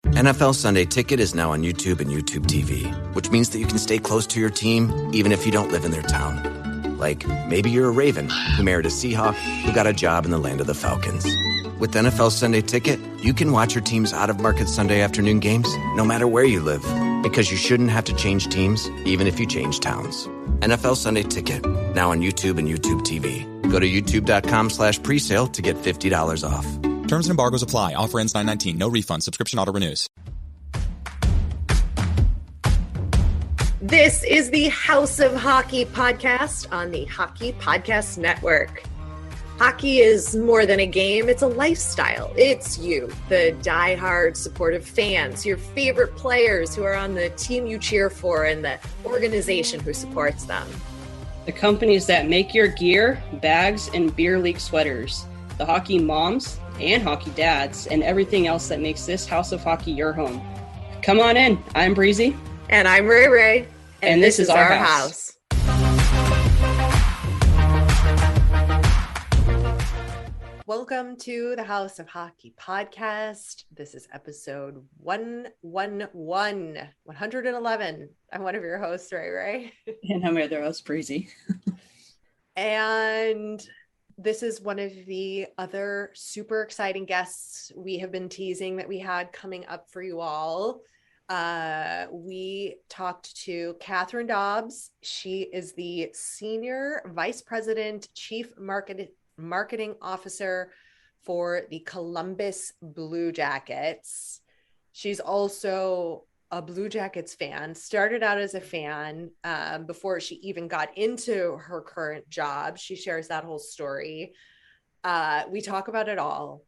NFL Sunday Ticket is now on YouTube and YouTube TV, which means that you can stay close to your team even if you don't live in their town. Like, maybe you're a Raven who married a Seahawk who got a job in the land of the Falcons. With NFL Sunday Ticket, you can watch your team's out-of-market Sunday afternoon games no matter where you live, because you shouldn't have to change teams even if you change towns. NFL Sunday Ticket, now on YouTube and YouTube TV. Go to youtube.com/presale to get $50 off. Terms and embargoes apply. Offer ends 9/19. No refund. Subscription auto renews. This is the House of Hockey podcast on the Hockey Podcast Network. Hockey is more than a game. It's a lifestyle. It's you, the diehard supportive fans, your favorite players who are on the team you cheer for, and the organization who supports them. The companies that make your gear, bags, and beer league sweaters. The hockey moms and hockey dads, and everything else that makes this House of Hockey your home. Come on in. I'm Breezy. And I'm Rae Rae. And this is our house. Welcome to the House of Hockey podcast. This is episode 111. I'm one of your hosts, Rae Rae. And I'm your other host, Breezy. And this is one of the other super exciting guests we have been teasing that we had coming up for you all. We talked to Kathryn Dobbs. She is the Senior Vice President, Chief Marketing Officer for the Columbus Blue Jackets. She's also a Blue Jackets fan, started out as a fan before she even got into her current job. She shares that whole story. We talk about it all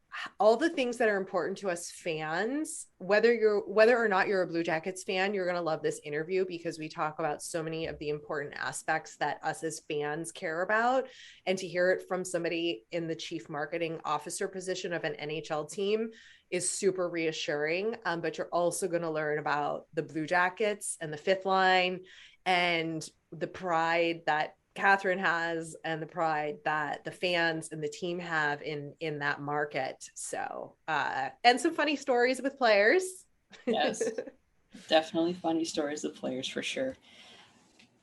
the things that are important to us fans. Whether or not you're a Blue Jackets fan, you're going to love this interview because we talk about so many of the important aspects that us as fans care about. And to hear it from somebody in the chief marketing officer position of an NHL team is super reassuring. But you're also going to learn about the Blue Jackets and the fifth line and the pride that Kathryn has and the pride that the fans and the team have in that market. So, and some funny stories with players. Yes, definitely funny stories with players for sure.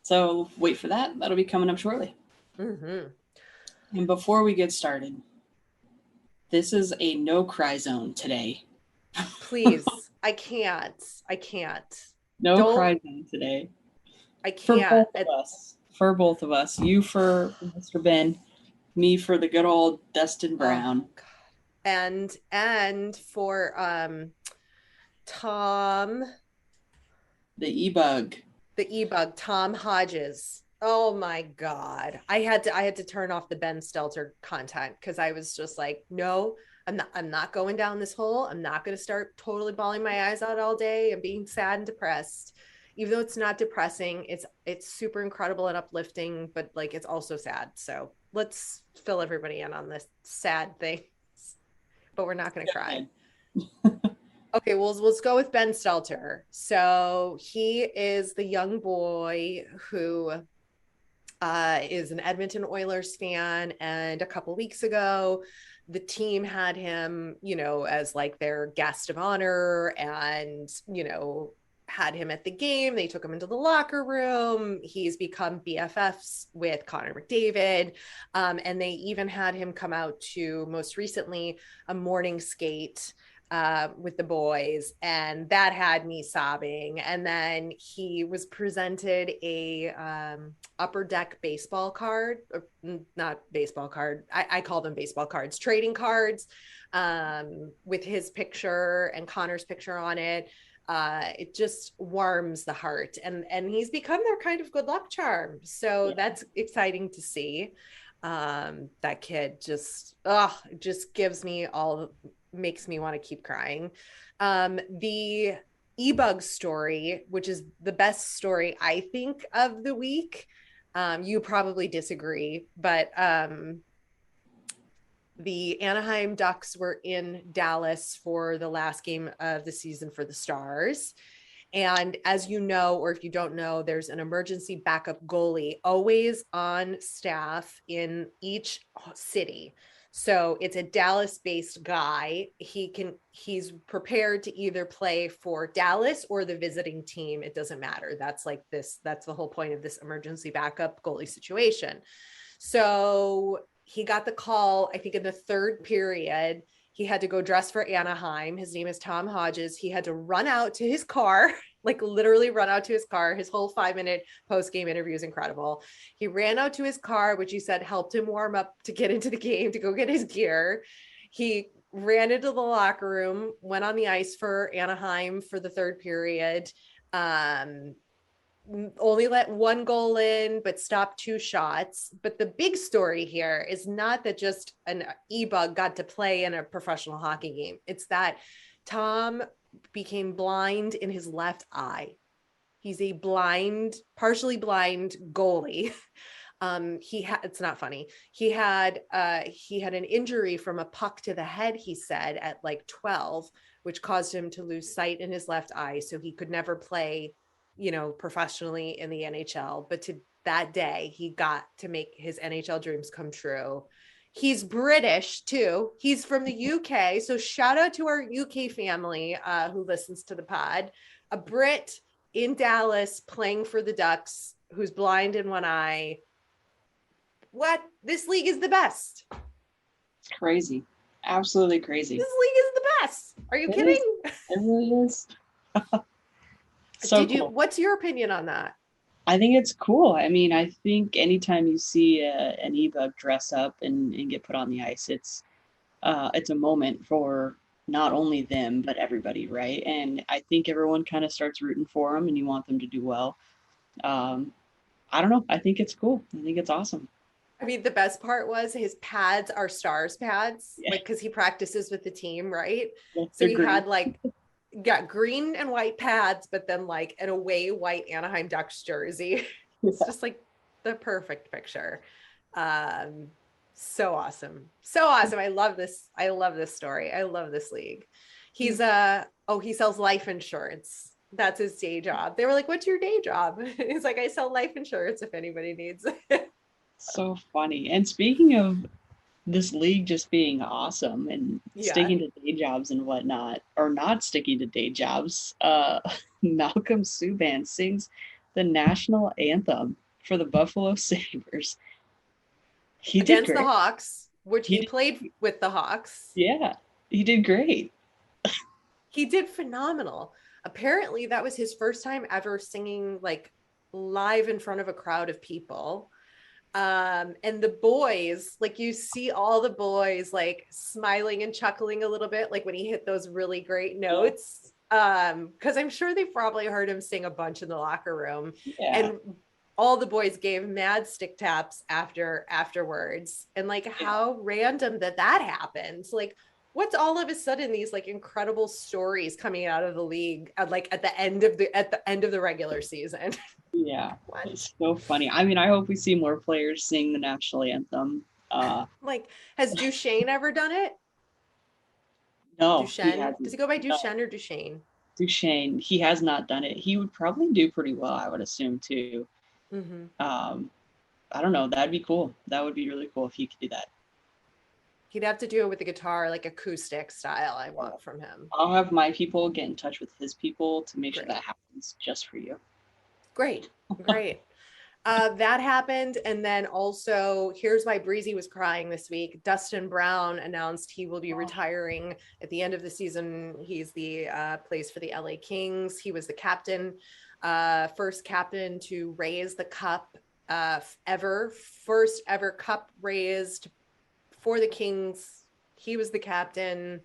So wait for that. That'll be coming up shortly. Mm-hmm. And before we get started, this is a no cry zone today. Please. I can't. No cry zone today. I can't. For both of us. You for Mr. Ben, me for the good old Dustin Brown. Oh, and for Tom, the EBUG, Tom Hodges. Oh my God. I had to turn off the Ben Stelter content because I was just like, no, I'm not going down this hole. I'm not going to start totally bawling my eyes out all day and being sad and depressed. Even though it's not depressing, it's super incredible and uplifting, but like it's also sad. So let's fill everybody in on this sad thing. But we're not going to cry. Okay, well, let's go with Ben Stelter. So he is the young boy who is an Edmonton Oilers fan, and a couple weeks ago, the team had him, as like their guest of honor, and had him at the game. They took him into the locker room. He's become BFFs with Connor McDavid. And they even had him come out to, most recently, a morning skate with the boys. And that had me sobbing. And then he was presented a upper deck baseball card, not baseball card. I call them baseball cards, trading cards, with his picture and Connor's picture on it. It just warms the heart, and he's become their kind of good luck charm. So that's exciting to see. That kid just makes me want to keep crying. The EBUG story, which is the best story, I think, of the week. You probably disagree, but the Anaheim Ducks were in Dallas for the last game of the season for the Stars. And as you know, or if you don't know, there's an emergency backup goalie always on staff in each city. So it's a Dallas-based guy. He's prepared to either play for Dallas or the visiting team. It doesn't matter. That's the whole point of this emergency backup goalie situation. So he got the call, I think in the third period. He had to go dress for Anaheim. His name is Tom Hodges. He had to run out to his car, like literally run out to his car. His whole 5-minute post-game interview is incredible. He ran out to his car, which he said helped him warm up to get into the game, to go get his gear. He ran into the locker room, went on the ice for Anaheim for the third period. Only let one goal in, but stopped 2 shots. But the big story here is not that just an EBUG got to play in a professional hockey game. It's that Tom became blind in his left eye. He's a partially blind goalie. It's not funny. He had an injury from a puck to the head, he said, at like 12, which caused him to lose sight in his left eye. So he could never play, professionally in the NHL, but to that day, he got to make his NHL dreams come true. He's British too. He's from the UK. So shout out to our UK family who listens to the pod. A Brit in Dallas playing for the Ducks who's blind in one eye. What? This league is the best. It's crazy. Absolutely crazy. This league is the best. Are you kidding? It really is. So cool. What's your opinion on that? I think it's cool. I mean, I think anytime you see an EBUG dress up and get put on the ice, it's a moment for not only them, but everybody, right? And I think everyone kind of starts rooting for them and you want them to do well. I don't know. I think it's cool. I think it's awesome. I mean, the best part was his pads are Stars pads, like, because he practices with the team, right? Yeah, so he had got green and white pads, but then like an away white Anaheim Ducks jersey. It's just like the perfect picture. So awesome. I love this story. I love this league. He's he sells life insurance. That's his day job. They were like, what's your day job? He's like, I sell life insurance if anybody needs it. So funny. And speaking of this league just being awesome and sticking to day jobs and whatnot, or not sticking to day jobs, Malcolm Subban sings the national anthem for the Buffalo Sabres. He did against the Hawks, which he played with the Hawks. Yeah, he did great. He did phenomenal. Apparently that was his first time ever singing like live in front of a crowd of people. And the boys, like, you see all the boys like smiling and chuckling a little bit, like when he hit those really great notes. Because I'm sure they probably heard him sing a bunch in the locker room. Yeah. And all the boys gave mad stick taps afterwards. And like how random that happened. Like, what's all of a sudden these like incredible stories coming out of the league at the end of the regular season? Yeah, it's so funny. I mean, I hope we see more players sing the national anthem. Like, has Duchesne ever done it? No. Duchesne? Does he go by Duchesne or Duchesne? Duchesne. He has not done it. He would probably do pretty well, I would assume, too. Mm-hmm. I don't know. That'd be cool. That would be really cool if he could do that. He'd have to do it with the guitar, like acoustic style, I want from him. I'll have my people get in touch with his people to make sure that happens just for you. Great. That happened. And then also, here's why Breezy was crying this week. Dustin Brown announced he will be retiring at the end of the season. He's plays for the LA Kings. He was the captain, first captain to raise the cup ever. First ever cup raised for the Kings. He was the captain.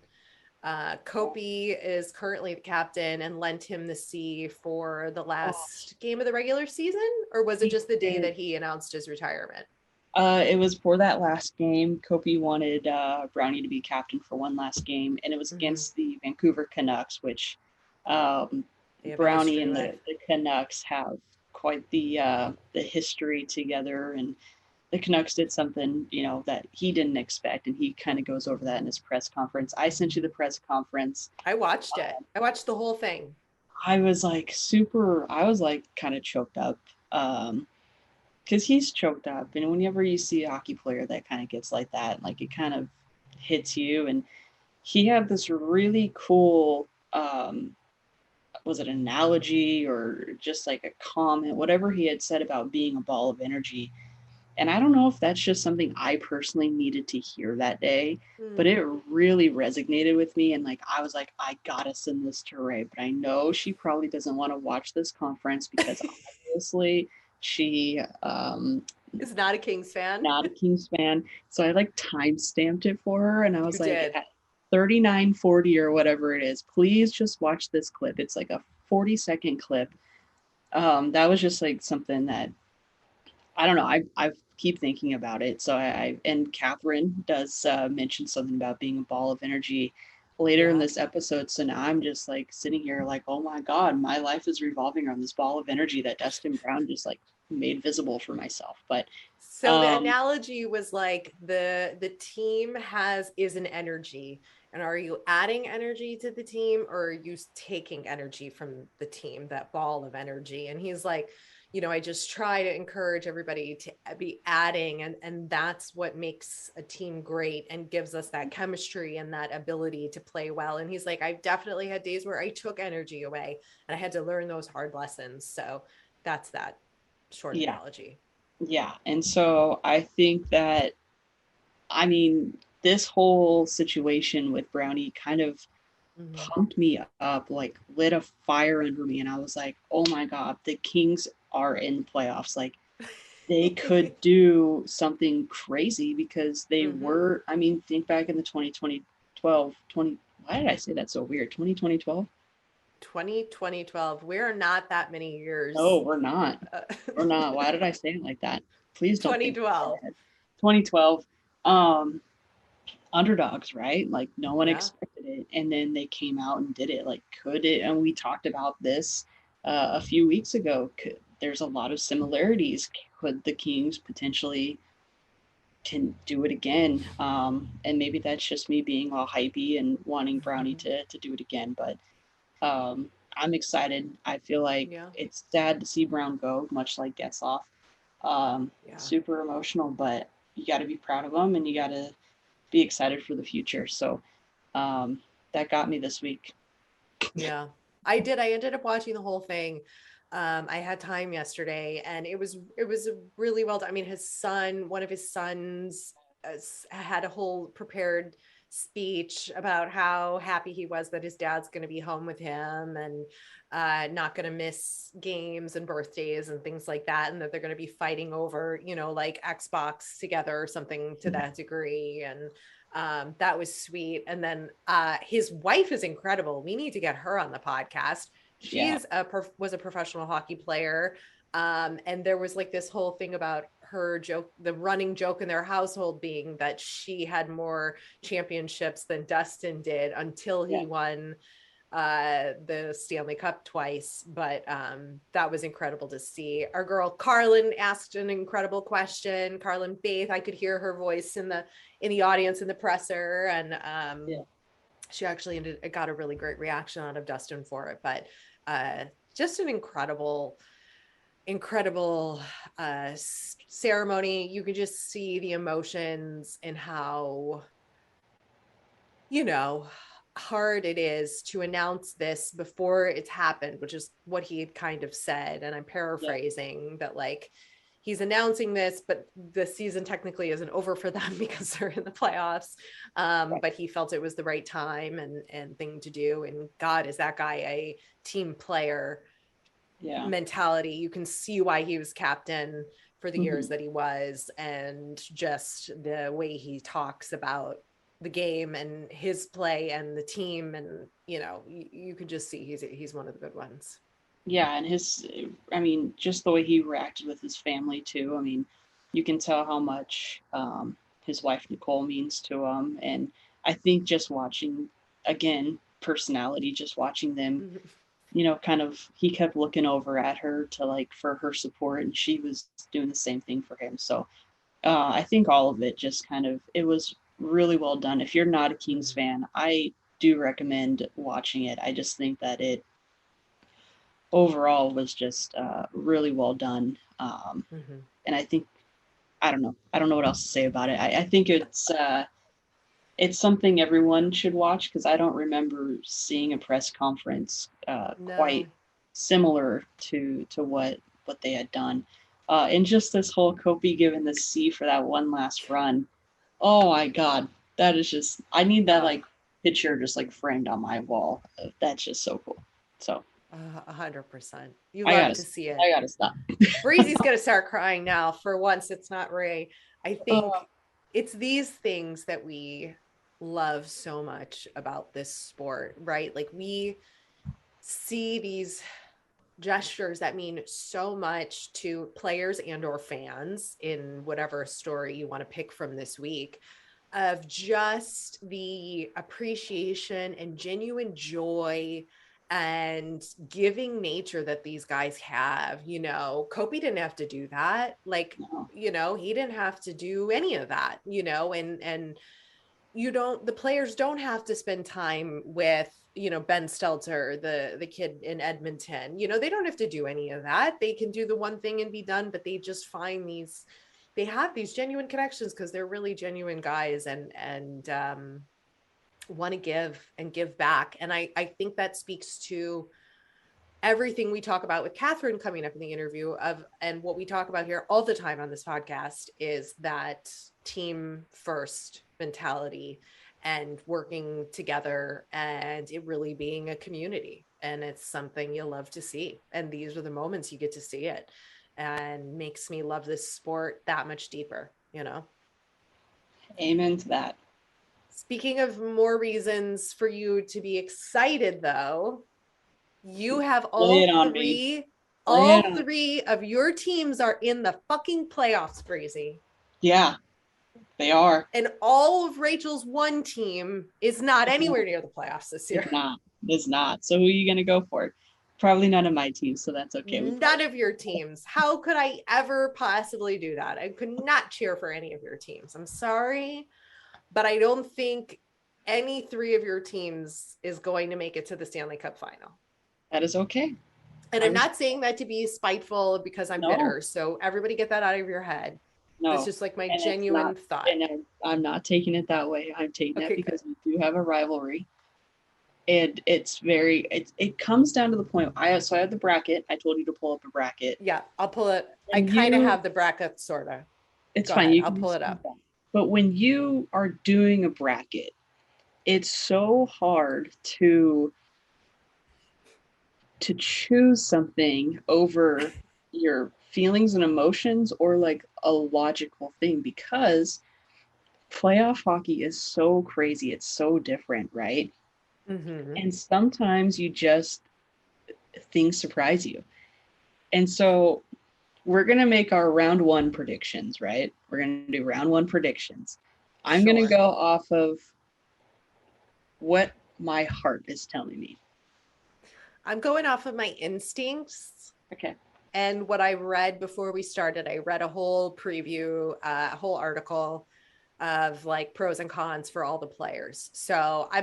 Kopi is currently the captain and lent him the C for the last game of the regular season, or was it just the day that he announced his retirement? It was for that last game. Kopi wanted Brownie to be captain for one last game, and it was against the Vancouver Canucks, which Brownie and the Canucks have quite the history together, and the Canucks did something, that he didn't expect, and he kind of goes over that in his press conference. I sent you the press conference. I watched it. I watched the whole thing. I was kind of choked up because he's choked up. And whenever you see a hockey player that kind of gets like that, like it kind of hits you. And he had this really cool, was it an analogy or just like a comment, whatever he had said about being a ball of energy. And I don't know if that's just something I personally needed to hear that day, but it really resonated with me. And like, I was like, I gotta send this to Rae, but I know she probably doesn't want to watch this conference because obviously she is not a Kings fan. Not a Kings fan. So I like time stamped it for her. And I was You like, did. at 39:40 or whatever it is, please just watch this clip. It's like a 40-second clip. That was just like something that, I don't know. I keep thinking about it. So and Kathryn does mention something about being a ball of energy later in this episode. So now I'm just like sitting here like, oh my God, my life is revolving around this ball of energy that Dustin Brown just like made visible for myself. But so the analogy was like the team is an energy. And are you adding energy to the team, or are you taking energy from the team, that ball of energy? And he's like, I just try to encourage everybody to be adding, and that's what makes a team great and gives us that chemistry and that ability to play well. And he's like, I've definitely had days where I took energy away and I had to learn those hard lessons. So that's that short analogy. Yeah. And so I think that, I mean, this whole situation with Brownie kind of pumped me up, like lit a fire under me. And I was like, oh my God, the Kings are in the playoffs. Like they could do something crazy because they were, I mean, think back in the 2012, why did I say that so weird? 2012? 2012. We're not that many years. No, we're not. We're not. Why did I say it like that? Please don't. 2012. 2012. Underdogs, right? Like no one expected it. And then they came out and did it. Like, could it? And we talked about this a few weeks ago. There's a lot of similarities. Could the Kings potentially can do it again? And maybe that's just me being all hypey and wanting Brownie to do it again. But I'm excited. I feel like it's sad to see Brown go, much like Getzlaf. Super emotional, but you got to be proud of him and you got to be excited for the future. So that got me this week. Yeah, I did. I ended up watching the whole thing. I had time yesterday and it was really well done. I mean, one of his sons had a whole prepared speech about how happy he was that his dad's going to be home with him and not going to miss games and birthdays and things like that, and that they're going to be fighting over, like Xbox together or something to that degree. And that was sweet. And then his wife is incredible. We need to get her on the podcast. She was a professional hockey player. And there was like this whole thing about her joke, the running joke in their household being that she had more championships than Dustin did until he won the Stanley Cup twice. But that was incredible to see. Our girl Carlin asked an incredible question. Carlin Baith, I could hear her voice in the audience in the presser, and she actually got a really great reaction out of Dustin for it. But just an incredible ceremony. You could just see the emotions and how hard it is to announce this before it's happened, which is what he had kind of said. And I'm paraphrasing that, like, he's announcing this, but the season technically isn't over for them because they're in the playoffs. But he felt it was the right time and thing to do. And God, is that guy a team player mentality? You can see why he was captain for the years that he was, and just the way he talks about the game and his play and the team. And, you could just see he's one of the good ones. Yeah. And just the way he reacted with his family too. I mean, you can tell how much his wife, Nicole, means to him. And I think just watching, again, personality, just watching them, kind of, he kept looking over at her for her support, and she was doing the same thing for him. So I think all of it just it was really well done. If you're not a Kings fan, I do recommend watching it. I just think that it overall was just really well done. And I think, I don't know what else to say about it. I think it's it's something everyone should watch because I don't remember seeing a press conference quite No. similar to what they had done. And just this whole Kobe giving the C for that one last run. Oh my God, that is just, I need that like picture just like framed on my wall. That's just so cool. So 100%. You love to see it. I gotta stop. Breezy's gonna start crying now. For once, it's not Ray. I think it's these things that we love so much about this sport, right? Like we see these gestures that mean so much to players and or fans in whatever story you want to pick from this week, of just the appreciation and genuine joy and giving nature that these guys have. You know, Kobe didn't have to do that. Like, you know, he didn't have to do any of that, you know, and you don't, the players don't have to spend time with, you know, Ben Stelter, the kid in Edmonton. You know, they don't have to do any of that. They can do the one thing and be done, but they just find these, they have these genuine connections because they're really genuine guys and want to give and give back. And I think that speaks to everything we talk about with Kathryn coming up in the interview of, and what we talk about here all the time on this podcast is that team first mentality and working together and it really being a community. And it's something you love to see. And these are the moments you get to see it, and makes me love this sport that much deeper, you know? Amen to that. Speaking of more reasons for you to be excited though, you have all three of your teams are in the fucking playoffs, Breezy. Yeah, they are. And all of Rachel's one team is not anywhere near the playoffs this year. It's not. So who are you going to go for? Probably none of my teams, so that's okay. None of your teams. How could I ever possibly do that? I could not cheer for any of your teams. I'm sorry, but I don't think any three of your teams is going to make it to the Stanley Cup final. That is okay. And I'm not saying that to be spiteful because I'm bitter. So everybody get that out of your head. No. It's just like my genuine thought. And I'm not taking it that way. I'm taking it because we do have a rivalry. And it's very, it comes down to the point. So I have the bracket. I told you to pull up a bracket. Yeah, I'll pull it. I kind of have the bracket, sort of. It's fine. I'll pull it up. But when you are doing a bracket, it's so hard to choose something over your feelings and emotions or like a logical thing, because playoff hockey is so crazy. It's so different, right? Mm-hmm. And sometimes things surprise you. And so we're going to make our round one predictions, right? We're going to do round one predictions. I'm going to go off of what my heart is telling me. I'm going off of my instincts. Okay. And what I read before we started, I read a whole preview, a whole article of like pros and cons for all the players. So I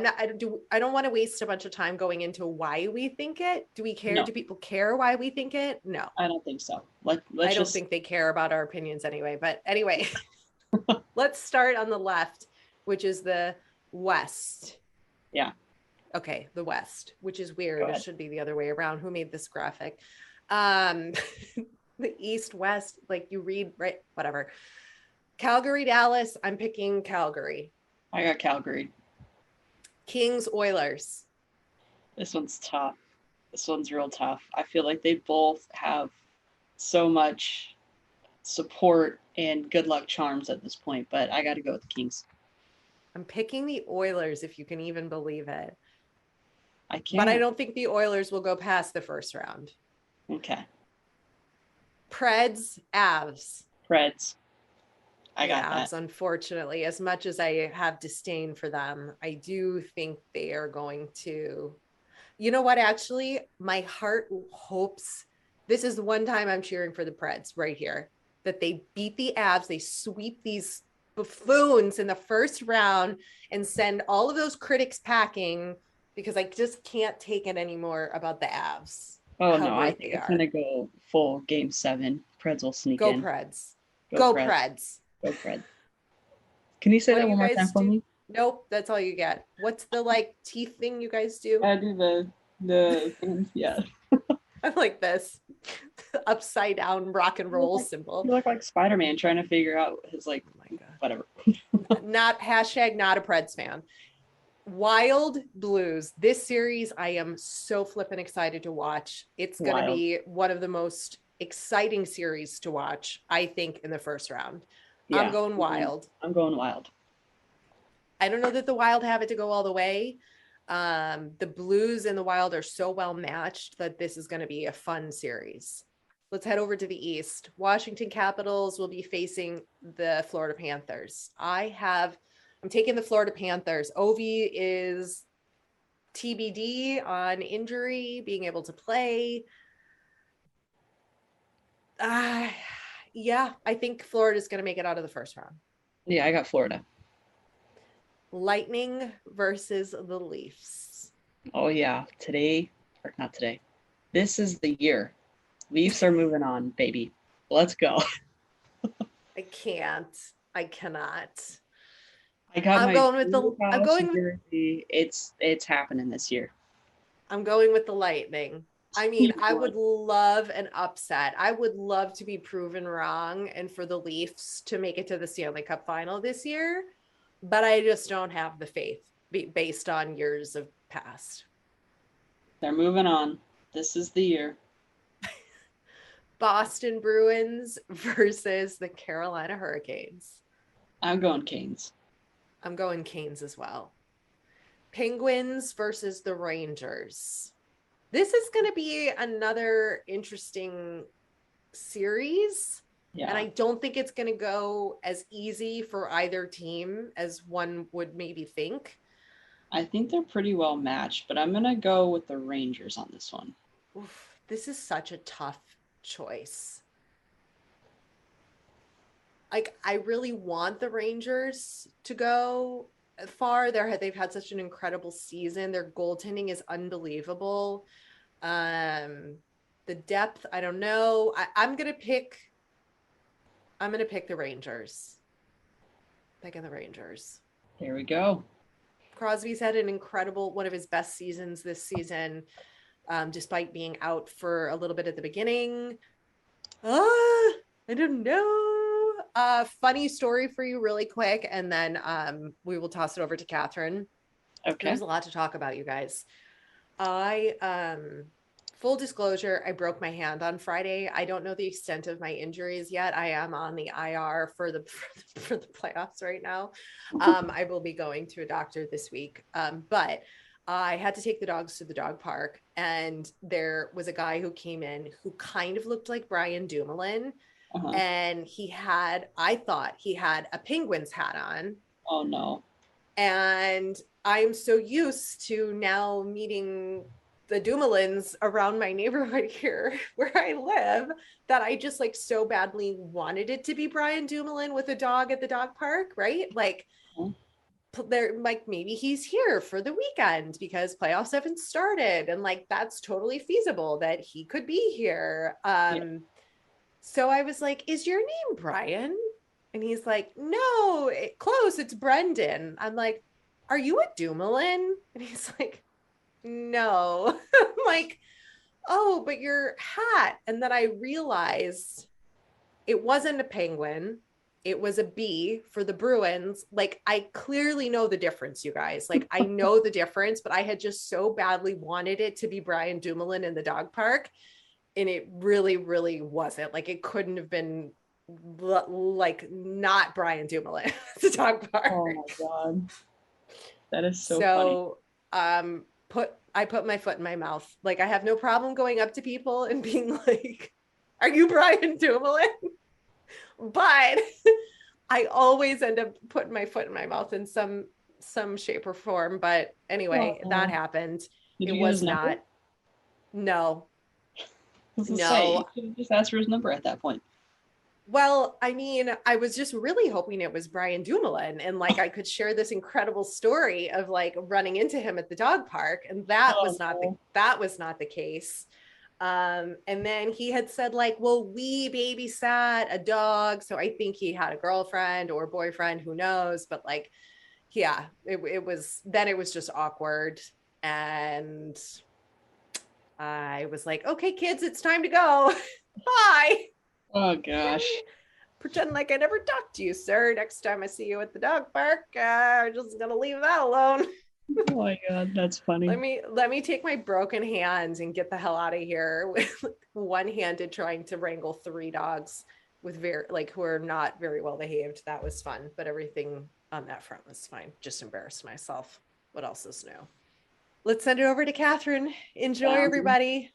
don't want to waste a bunch of time going into why we think it. Do we care? No. Do people care why we think it? No, I don't think so. I don't think they care about our opinions anyway, but anyway, let's start on the left, which is the West. Yeah. Okay. The West, which is weird. It should be the other way around. Who made this graphic? The East, West, like you read, right? Whatever. Calgary, Dallas. I'm picking Calgary. I got Calgary. Kings, Oilers. This one's tough. This one's real tough. I feel like they both have so much support and good luck charms at this point, but I got to go with the Kings. I'm picking the Oilers, if you can even believe it. I can't. But I don't think the Oilers will go past the first round. Okay. Preds, Avs. Preds. I got that. Avs, unfortunately, as much as I have disdain for them, I do think they are going to, you know what, actually, my heart hopes this is the one time I'm cheering for the Preds right here, that they beat the Avs, they sweep these buffoons in the first round and send all of those critics packing, because I just can't take it anymore about the Avs. Oh, no, I think it's going to go full game 7. Preds will sneak in. Preds. Go Preds. Go Preds. Can you say that one more time for me? Nope, that's all you get. What's the like teeth thing you guys do? I do the things, yeah. I'm like this upside down rock and roll symbol. You look like Spider-Man trying to figure out his like, Oh my God. whatever. Not a Preds fan. Wild Blues. This series I am so flippin' excited to watch. It's going to be one of the most exciting series to watch, I think, in the first round. Yeah, I'm going Wild. I'm going Wild. I don't know that the Wild have it to go all the way. The Blues and the Wild are so well matched that this is going to be a fun series. Let's head over to the East. Washington Capitals will be facing the Florida Panthers. I'm taking the Florida Panthers. Ovi is TBD on injury, being able to play. Yeah, I think Florida is going to make it out of the first round. Yeah, I got Florida. Lightning versus the Leafs. Oh, yeah. Not today. This is the year. Leafs are moving on, baby. Let's go. I cannot. I'm going with it's happening this year. I'm going with the Lightning. I mean, I would love an upset. I would love to be proven wrong and for the Leafs to make it to the Stanley Cup final this year, but I just don't have the faith based on years of past. They're moving on. This is the year. Boston Bruins versus the Carolina Hurricanes. I'm going Canes. I'm going Canes as well. Penguins versus the Rangers. This is going to be another interesting series. Yeah. And I don't think it's going to go as easy for either team as one would maybe think. I think they're pretty well matched, but I'm going to go with the Rangers on this one. Oof, this is such a tough choice. Like, I really want the Rangers to go far. They've had such an incredible season. Their goaltending is unbelievable. The depth, I don't know. I'm gonna pick the Rangers. Picking the Rangers. There we go. Crosby's had one of his best seasons this season, despite being out for a little bit at the beginning. I don't know. Funny story for you really quick, and then we will toss it over to Kathryn. Okay. There's a lot to talk about, you guys. Full disclosure, I broke my hand on Friday. I don't know the extent of my injuries yet. I am on the IR for the playoffs right now. I will be going to a doctor this week. But I had to take the dogs to the dog park, and there was a guy who came in who kind of looked like Brian Dumoulin. Uh-huh. And I thought he had a Penguins hat on. Oh no. And I'm so used to now meeting the Dumoulins around my neighborhood here where I live that I just like so badly wanted it to be Brian Dumoulin with a dog at the dog park, right? Like, they're like, maybe he's here for the weekend because playoffs haven't started, and like that's totally feasible that he could be here. So I was like, is your name Brian? And he's like, no, close, it's Brendan. I'm like, are you a Dumoulin? And he's like, no. I'm like, oh, but your hat. And then I realized it wasn't a penguin. It was a B for the Bruins. Like, I clearly know the difference, you guys. Like, I know the difference, but I had just so badly wanted it to be Brian Dumoulin in the dog park. And it really, really wasn't. Like, it couldn't have been like not Brian Dumoulin at the dog park. Oh my God. That is so funny. I put my foot in my mouth. Like, I have no problem going up to people and being like, are you Brian Dumoulin? But I always end up putting my foot in my mouth in some shape or form. But anyway, that happened. It was not. No. No. You could just asked for his number at that point. Well, I mean, I was just really hoping it was Brian Dumoulin, and like I could share this incredible story of like running into him at the dog park, and that was not the case. And then he had said like, well, we babysat a dog, so I think he had a girlfriend or boyfriend, who knows, but like yeah, it was just awkward. And I was like, okay, kids, it's time to go. Bye. Oh gosh. Pretend like I never talked to you, sir. Next time I see you at the dog park, I'm just gonna leave that alone. Oh my God, that's funny. Let me take my broken hands and get the hell out of here with one-handed trying to wrangle 3 dogs with who are not very well behaved. That was fun, but everything on that front was fine. Just embarrassed myself. What else is new? Let's send it over to Kathryn. Enjoy, everybody.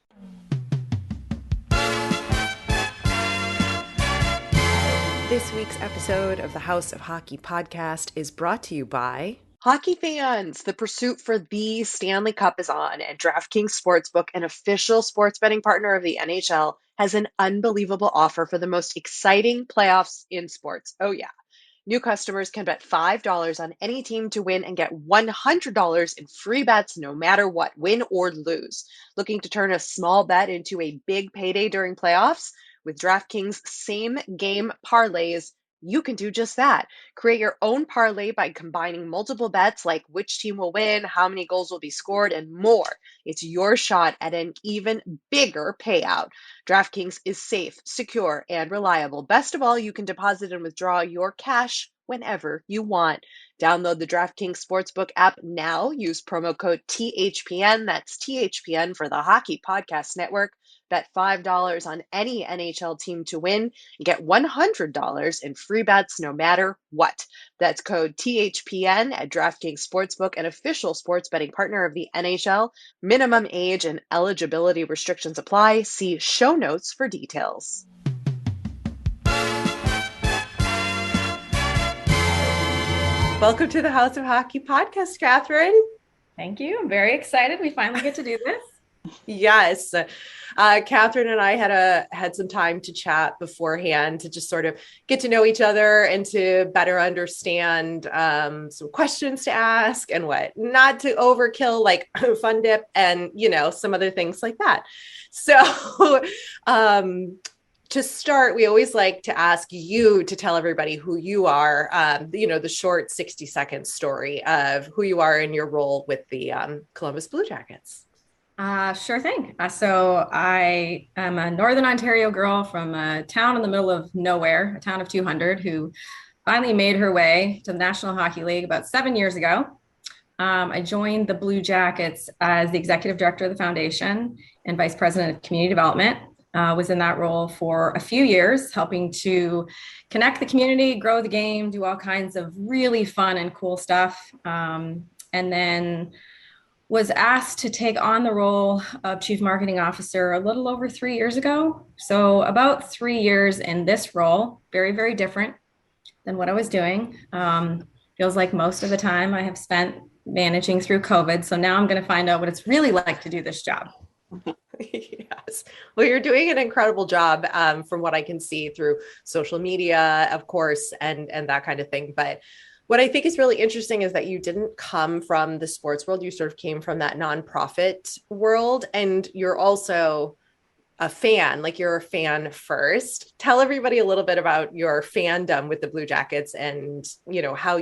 This week's episode of the House of Hockey podcast is brought to you by Hockey fans. The pursuit for the Stanley Cup is on, and DraftKings Sportsbook, an official sports betting partner of the NHL, has an unbelievable offer for the most exciting playoffs in sports. Oh yeah. New customers can bet $5 on any team to win and get $100 in free bets no matter what, win or lose. Looking to turn a small bet into a big payday during playoffs? With DraftKings same game parlays, you can do just that. Create your own parlay by combining multiple bets like which team will win, how many goals will be scored, and more. It's your shot at an even bigger payout. DraftKings is safe, secure, and reliable. Best of all, you can deposit and withdraw your cash whenever you want. Download the DraftKings Sportsbook app now. Use promo code THPN. That's THPN for the Hockey Podcast Network. Bet $5 on any NHL team to win and get $100 in free bets no matter what. That's code THPN at DraftKings Sportsbook, an official sports betting partner of the NHL. Minimum age and eligibility restrictions apply. See show notes for details. Welcome to the House of Hockey podcast, Kathryn. Thank you. I'm very excited. We finally get to do this. Yes. Kathryn and I had some time to chat beforehand to just sort of get to know each other and to better understand some questions to ask and what not to overkill, like fun dip and, some other things like that. So to start, we always like to ask you to tell everybody who you are, the short 60-second story of who you are in your role with the Columbus Blue Jackets. Sure thing. So I am a Northern Ontario girl from a town in the middle of nowhere, a town of 200, who finally made her way to the National Hockey League about 7 years ago. I joined the Blue Jackets as the executive director of the foundation and vice president of community development. Was in that role for a few years, helping to connect the community, grow the game, do all kinds of really fun and cool stuff. And then was asked to take on the role of chief marketing officer a little over 3 years ago. So about 3 years in this role, very, very different than what I was doing. Feels like most of the time I have spent managing through COVID. So now I'm going to find out what it's really like to do this job. Yes. Well, you're doing an incredible job from what I can see through social media, of course, and that kind of thing. But what I think is really interesting is that you didn't come from the sports world. You sort of came from that nonprofit world, and you're also a fan, like you're a fan first. Tell everybody a little bit about your fandom with the Blue Jackets and, how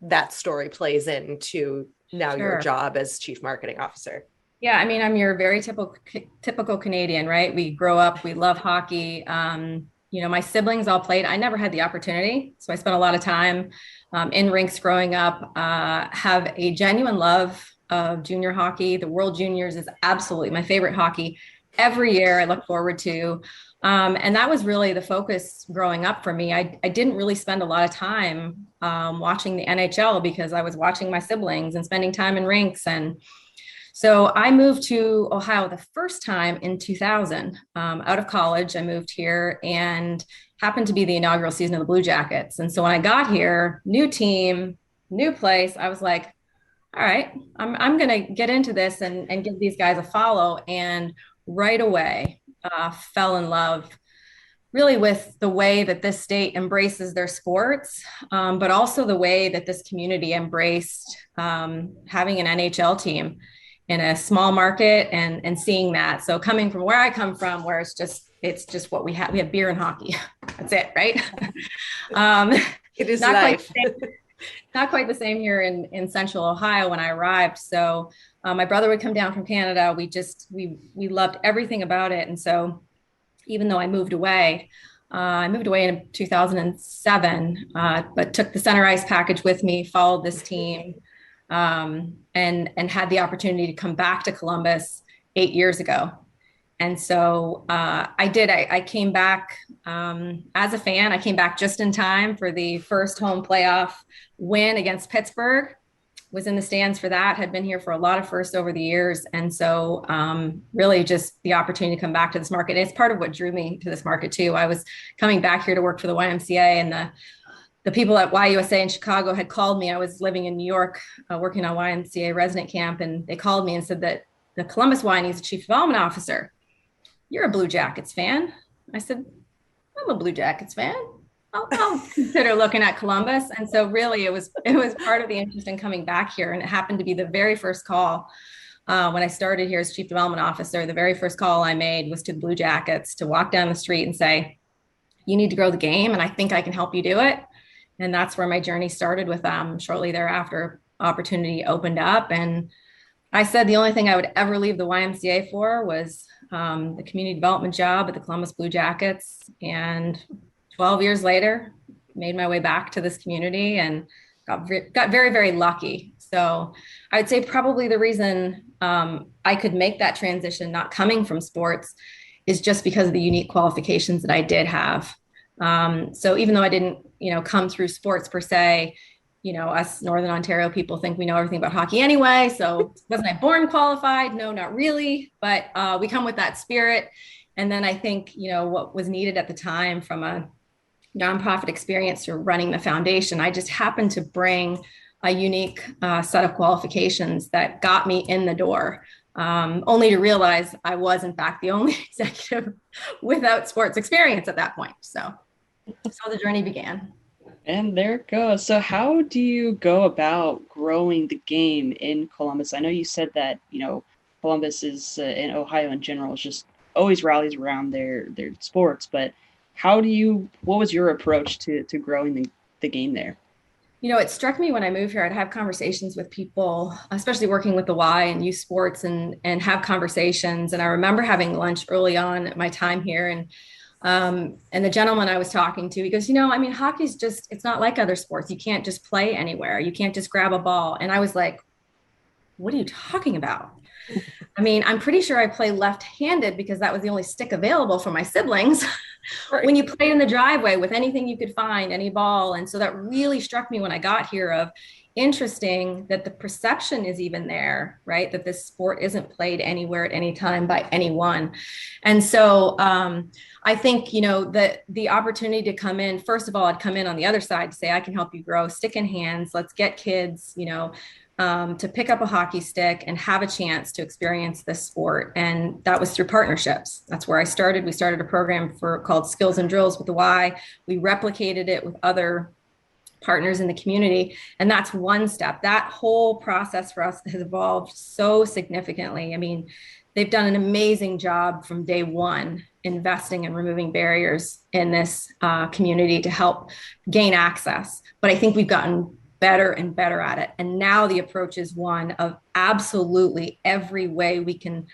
that story plays into now your job as chief marketing officer. Yeah, I mean, I'm your very typical Canadian, right? We grow up, we love hockey. My siblings all played. I never had the opportunity. So I spent a lot of time in rinks growing up, have a genuine love of junior hockey. The World Juniors is absolutely my favorite hockey. Every year I look forward to. And that was really the focus growing up for me. I didn't really spend a lot of time watching the NHL because I was watching my siblings and spending time in rinks. And so I moved to Ohio the first time in 2000. Out of college, I moved here and happened to be the inaugural season of the Blue Jackets. And so when I got here, new team, new place, I was like, all right, I'm going to get into this and give these guys a follow. And right away, fell in love really with the way that this state embraces their sports, but also the way that this community embraced having an NHL team in a small market and seeing that. So coming from where I come from, where it's just what we have beer and hockey. That's it, right? It is not life. not quite the same here in central Ohio when I arrived. So my brother would come down from Canada. We loved everything about it. And so even though I moved away in 2007, but took the center ice package with me, followed this team, and had the opportunity to come back to Columbus 8 years ago. And so I did. I came back as a fan. I came back just in time for the first home playoff win against Pittsburgh. Was in the stands for that, had been here for a lot of firsts over the years. And so really just the opportunity to come back to this market. It's part of what drew me to this market too. I was coming back here to work for the YMCA, and the people at YUSA in Chicago had called me. I was living in New York, working on YMCA resident camp. And they called me and said that the Columbus Y needs a chief development officer. You're a Blue Jackets fan. I said, I'm a Blue Jackets fan. I'll consider looking at Columbus. And so really it was part of the interest in coming back here. And it happened to be the very first call when I started here as chief development officer. The very first call I made was to the Blue Jackets to walk down the street and say, you need to grow the game, and I think I can help you do it. And that's where my journey started with them. Shortly thereafter, opportunity opened up. And I said the only thing I would ever leave the YMCA for was the community development job at the Columbus Blue Jackets. And 12 years later, made my way back to this community and got very, very lucky. So I would say probably the reason I could make that transition, not coming from sports, is just because of the unique qualifications that I did have. So even though I didn't, come through sports per se, us Northern Ontario people think we know everything about hockey anyway. So wasn't I born qualified? No, not really. But we come with that spirit. And then I think, what was needed at the time from a nonprofit experience to running the foundation, I just happened to bring a unique set of qualifications that got me in the door, only to realize I was in fact the only executive without sports experience at that point. So the journey began. And there it goes. So how do you go about growing the game in Columbus? I know you said that, Columbus is in Ohio in general is just always rallies around their sports, but what was your approach to growing the game there? It struck me when I moved here, I'd have conversations with people, especially working with the Y and youth sports and have conversations. And I remember having lunch early on at my time here. And the gentleman I was talking to, he goes, hockey's just, it's not like other sports. You can't just play anywhere. You can't just grab a ball. And I was like, what are you talking about? I'm pretty sure I play left-handed because that was the only stick available for my siblings. Right. When you played in the driveway with anything you could find, any ball. And so that really struck me when I got here of interesting that the perception is even there, right? That this sport isn't played anywhere at any time by anyone. And so I think, the opportunity to come in, first of all, I'd come in on the other side to say, I can help you grow, stick in hands, let's get kids, to pick up a hockey stick and have a chance to experience this sport. And that was through partnerships. That's where I started. We started a program called Skills and Drills with the Y. We replicated it with other partners in the community. And that's one step. That whole process for us has evolved so significantly. They've done an amazing job from day one, investing and removing barriers in this community to help gain access. But I think we've gotten better and better at it. And now the approach is one of absolutely every way we can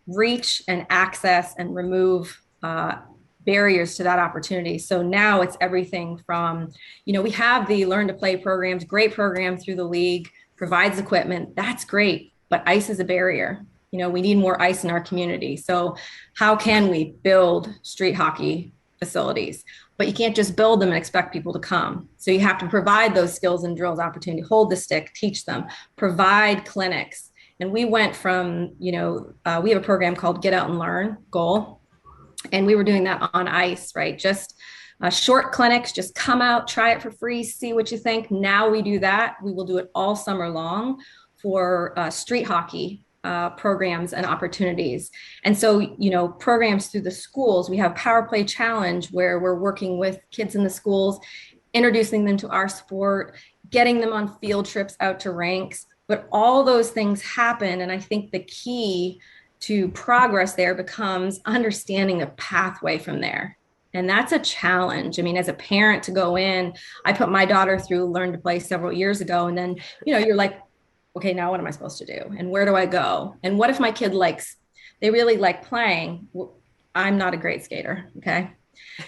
reach and access and remove barriers to that opportunity. So now it's everything from, we have the Learn to Play programs, great program through the league, provides equipment. That's great. But ice is a barrier. We need more ice in our community. So how can we build street hockey facilities? But you can't just build them and expect people to come. So you have to provide those skills and drills opportunity, hold the stick, teach them, provide clinics. And we went from, we have a program called Get Out and Learn, GOAL. And we were doing that on ice, right? Just short clinics, just come out, try it for free, see what you think. Now we do that. We will do it all summer long for street hockey programs and opportunities. And so, programs through the schools, we have Power Play Challenge where we're working with kids in the schools, introducing them to our sport, getting them on field trips out to rinks. But all those things happen. And I think the key to progress there becomes understanding the pathway from there And that's a challenge. I mean, as a parent to go in, I put my daughter through Learn to Play several years ago. And then, you're like, okay, now what am I supposed to do? And where do I go? And what if my kid they really like playing? I'm not a great skater. Okay.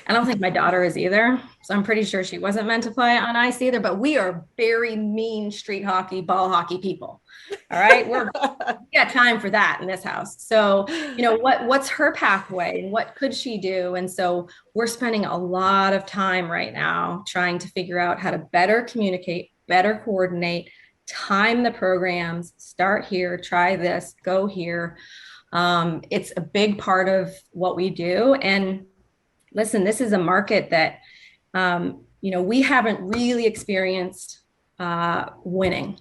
I don't think my daughter is either. So I'm pretty sure she wasn't meant to play on ice either, but we are very mean street hockey, ball hockey people. All right. We got time for that in this house. So, what's her pathway and what could she do? And so we're spending a lot of time right now trying to figure out how to better communicate, better coordinate, time the programs, start here, try this, go here. It's a big part of what we do. And listen, this is a market that, we haven't really experienced winning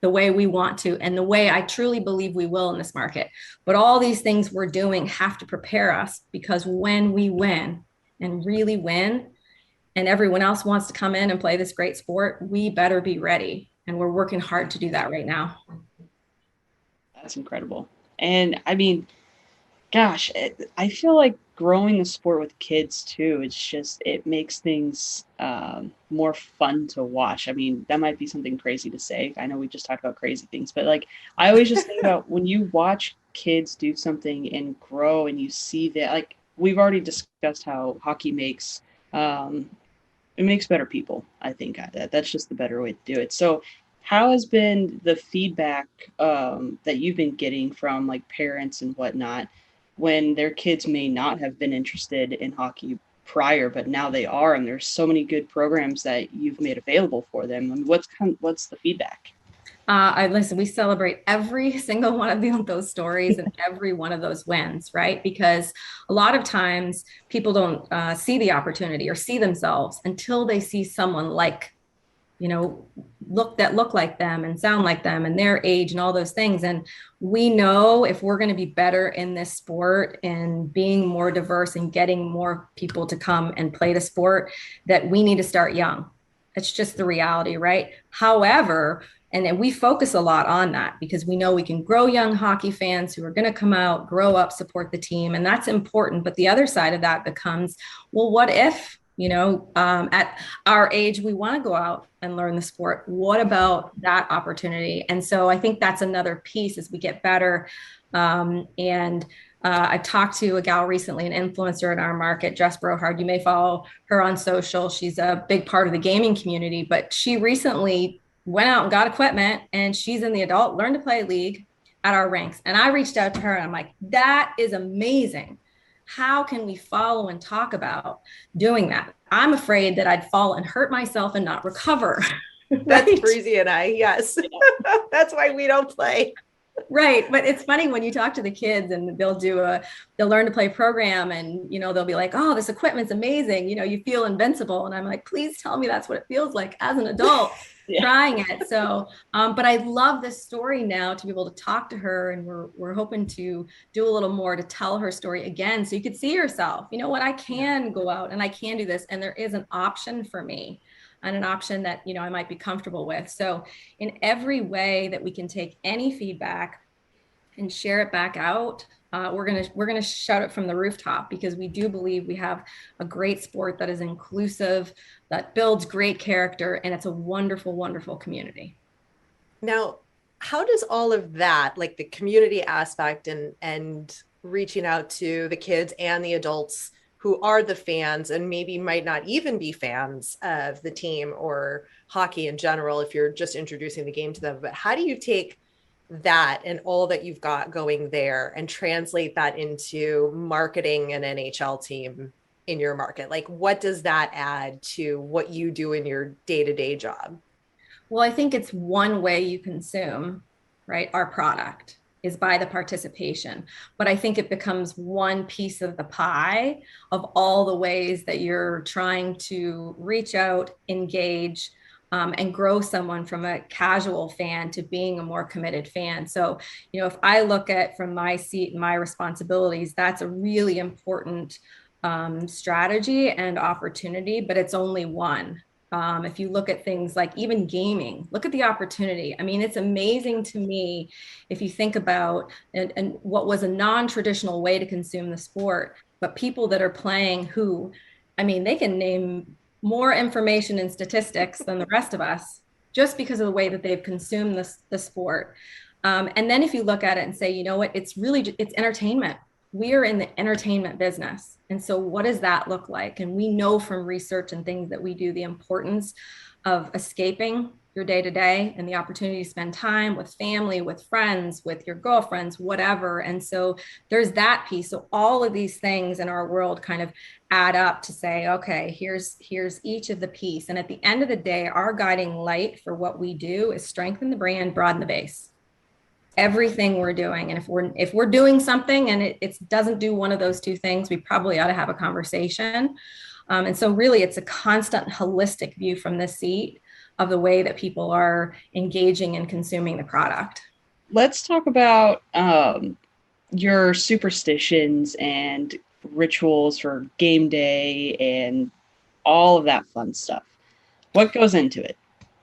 the way we want to, and the way I truly believe we will in this market. But all these things we're doing have to prepare us, because when we win and really win, and everyone else wants to come in and play this great sport, we better be ready. And we're working hard to do that right now. That's incredible. And I mean, gosh, I feel like growing the sport with kids too, it makes things more fun to watch. I mean, that might be something crazy to say. I know we just talked about crazy things, but like, I always just think about when you watch kids do something and grow, and you see that, like, we've already discussed how hockey makes, it makes better people. I think that's just the better way to do it. So how has been the feedback that you've been getting from like parents and whatnot, when their kids may not have been interested in hockey prior, but now they are, and there's so many good programs that you've made available for them? I mean, what's the feedback? Listen, we celebrate every single one of those stories and every one of those wins, right? Because a lot of times people don't see the opportunity or see themselves until they see someone look like them and sound like them and their age and all those things. And we know if we're going to be better in this sport and being more diverse and getting more people to come and play the sport, that we need to start young. It's just the reality, right? However, and then we focus a lot on that because we know we can grow young hockey fans who are going to come out, grow up, support the team. And that's important. But the other side of that becomes, well, what if, at our age, we want to go out and learn the sport? What about that opportunity? And so I think that's another piece as we get better. I talked to a gal recently, an influencer in our market, Jess Brohard. You may follow her on social. She's a big part of the gaming community, but she recently went out and got equipment, and she's in the adult Learn to Play league at our rinks. And I reached out to her and I'm like, that is amazing. How can we follow and talk about doing that? I'm afraid that I'd fall and hurt myself and not recover. Right? That's Breezy and I, yes. That's why we don't play. Right. But it's funny when you talk to the kids and they'll Learn to Play program, and, they'll be like, oh, this equipment's amazing. You feel invincible. And I'm like, please tell me that's what it feels like as an adult. Trying it. So, but I love this story now to be able to talk to her, and we're hoping to do a little more to tell her story again. So you could see yourself, I can go out and I can do this. And there is an option for me, and an option that, I might be comfortable with. So in every way that we can take any feedback and share it back out, we're gonna shout it from the rooftop, because we do believe we have a great sport that is inclusive, that builds great character, and it's a wonderful, wonderful community. Now, how does all of that, like the community aspect and reaching out to the kids and the adults who are the fans and maybe might not even be fans of the team or hockey in general, if you're just introducing the game to them, but how do you take that and all that you've got going there and translate that into marketing an NHL team in your market? Like, what does that add to what you do in your day-to-day job? Well, I think it's one way you consume, right, our product is by the participation. But I think it becomes one piece of the pie of all the ways that you're trying to reach out, engage, and grow someone from a casual fan to being a more committed fan. So, if I look at from my seat and my responsibilities, that's a really important strategy and opportunity, but it's only one. If you look at things like even gaming, look at the opportunity. I mean, it's amazing to me if you think about and what was a non-traditional way to consume the sport, but people that are playing who I mean, they can name more information and statistics than the rest of us just because of the way that they've consumed the sport. And then if you look at it and say, you know what, it's entertainment. We are in the entertainment business. And so what does that look like? And we know from research and things that we do the importance of escaping your day to day and the opportunity to spend time with family, with friends, with your girlfriends, whatever. And so there's that piece. So all of these things in our world kind of add up to say, okay, here's each of the piece. And at the end of the day, our guiding light for what we do is strengthen the brand, broaden the base. Everything we're doing. And if we're doing something and it doesn't do one of those two things, we probably ought to have a conversation. And so really it's a constant holistic view from this seat of the way that people are engaging and consuming the product. Let's talk about your superstitions and rituals for game day and all of that fun stuff. What goes into it?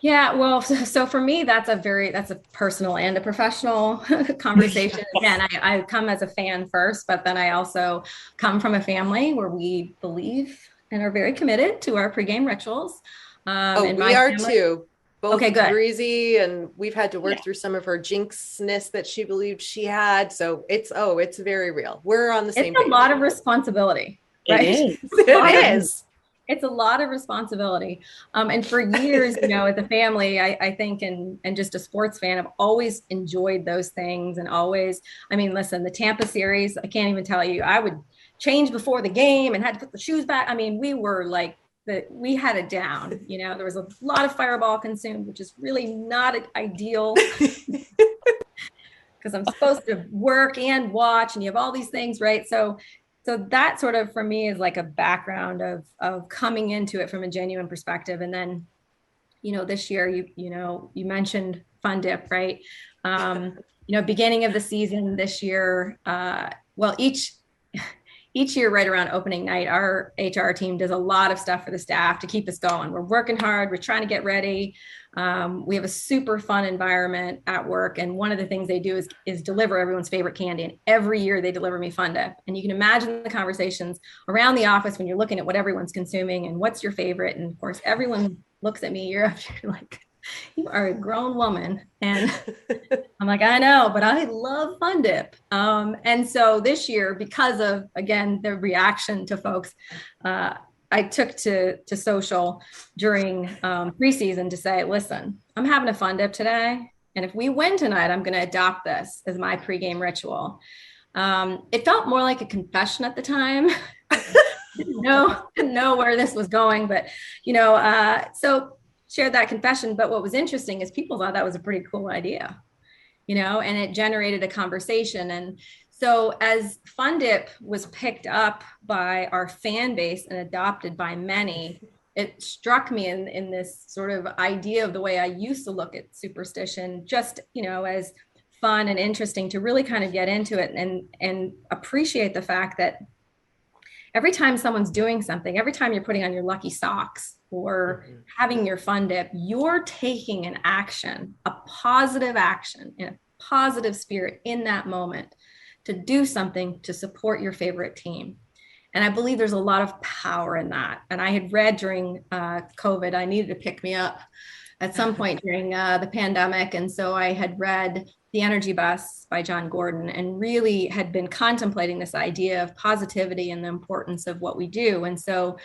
Yeah, well, so for me, that's a personal and a professional conversation. Again, I come as a fan first, but then I also come from a family where we believe and are very committed to our pregame rituals. And we are too. Both okay, good. Breezy, and we've had to work through some of her jinxness that she believed she had. So it's very real. We're on the same page. It's a lot of responsibility, right? It is. It's a lot of responsibility. And for years, as a family, I think, and just a sports fan, I've always enjoyed those things and always, listen, the Tampa series, I can't even tell you, I would change before the game and had to put the shoes back. We were like, we had it down, there was a lot of fireball consumed, which is really not ideal because I'm supposed to work and watch and you have all these things, right? So that sort of for me is like a background of coming into it from a genuine perspective. And then, this year, you mentioned Fun Dip, right? Beginning of the season this year, each year right around opening night, our HR team does a lot of stuff for the staff to keep us going. We're working hard. We're trying to get ready. We have a super fun environment at work. And one of the things they do is deliver everyone's favorite candy. And every year they deliver me Fun Dip. And you can imagine the conversations around the office when you're looking at what everyone's consuming and what's your favorite. And of course, everyone looks at me year after year like, you are a grown woman. And I'm like, I know, but I love Fun Dip. And so this year, because of, again, the reaction to folks, I took to social during preseason to say, listen, I'm having a Fun Dip today. And if we win tonight, I'm going to adopt this as my pregame ritual. It felt more like a confession at the time. Didn't know where this was going, but, so shared that confession. But what was interesting is people thought that was a pretty cool idea, and it generated a conversation. And so as Fun Dip was picked up by our fan base and adopted by many, it struck me in this sort of idea of the way I used to look at superstition, just, as fun and interesting to really kind of get into it and appreciate the fact that every time someone's doing something, every time you're putting on your lucky socks or having your Fun Dip, you're taking an action, a positive action in a positive spirit in that moment to do something to support your favorite team. And I believe there's a lot of power in that. And I had read during COVID, I needed to pick me up at some point during the pandemic. And so I had read The Energy Bus by John Gordon and really had been contemplating this idea of positivity and the importance of what we do. And so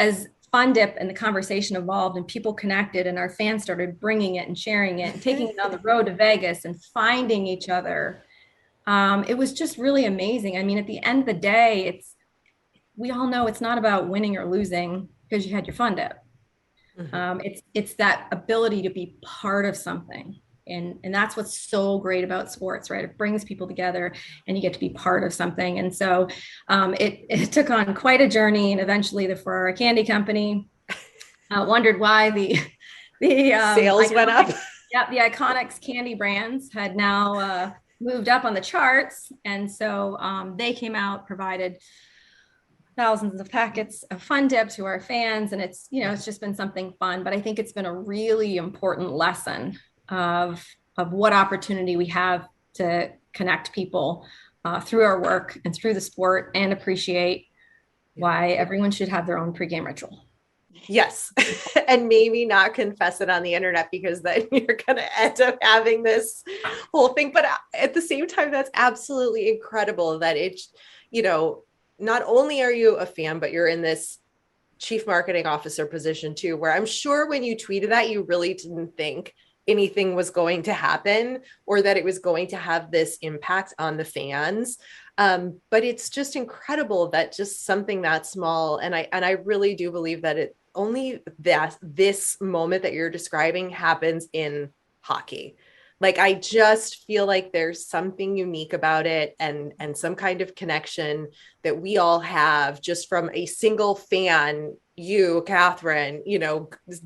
as Fun Dip and the conversation evolved and people connected and our fans started bringing it and sharing it and taking it on the road to Vegas and finding each other, it was just really amazing. At the end of the day, we all know it's not about winning or losing because you had your Fun Dip. It's that ability to be part of something. And that's what's so great about sports, right? It brings people together and you get to be part of something. And so it took on quite a journey. And eventually the Ferrara Candy Company wondered why the sales went up. Yeah, the Iconics candy brands had now moved up on the charts. And so they came out, provided thousands of packets of Fun Dip to our fans. And it's just been something fun, but I think it's been a really important lesson of what opportunity we have to connect people through our work and through the sport and appreciate why everyone should have their own pregame ritual. Yes. And maybe not confess it on the internet, because then you're going to end up having this whole thing. But at the same time, that's absolutely incredible that it's, not only are you a fan, but you're in this chief marketing officer position too, where I'm sure when you tweeted that, you really didn't think anything was going to happen or that it was going to have this impact on the fans. But it's just incredible that just something that small, and I really do believe that this moment that you're describing happens in hockey. Like, I just feel like there's something unique about it, and some kind of connection that we all have just from a single fan, you, Kathryn,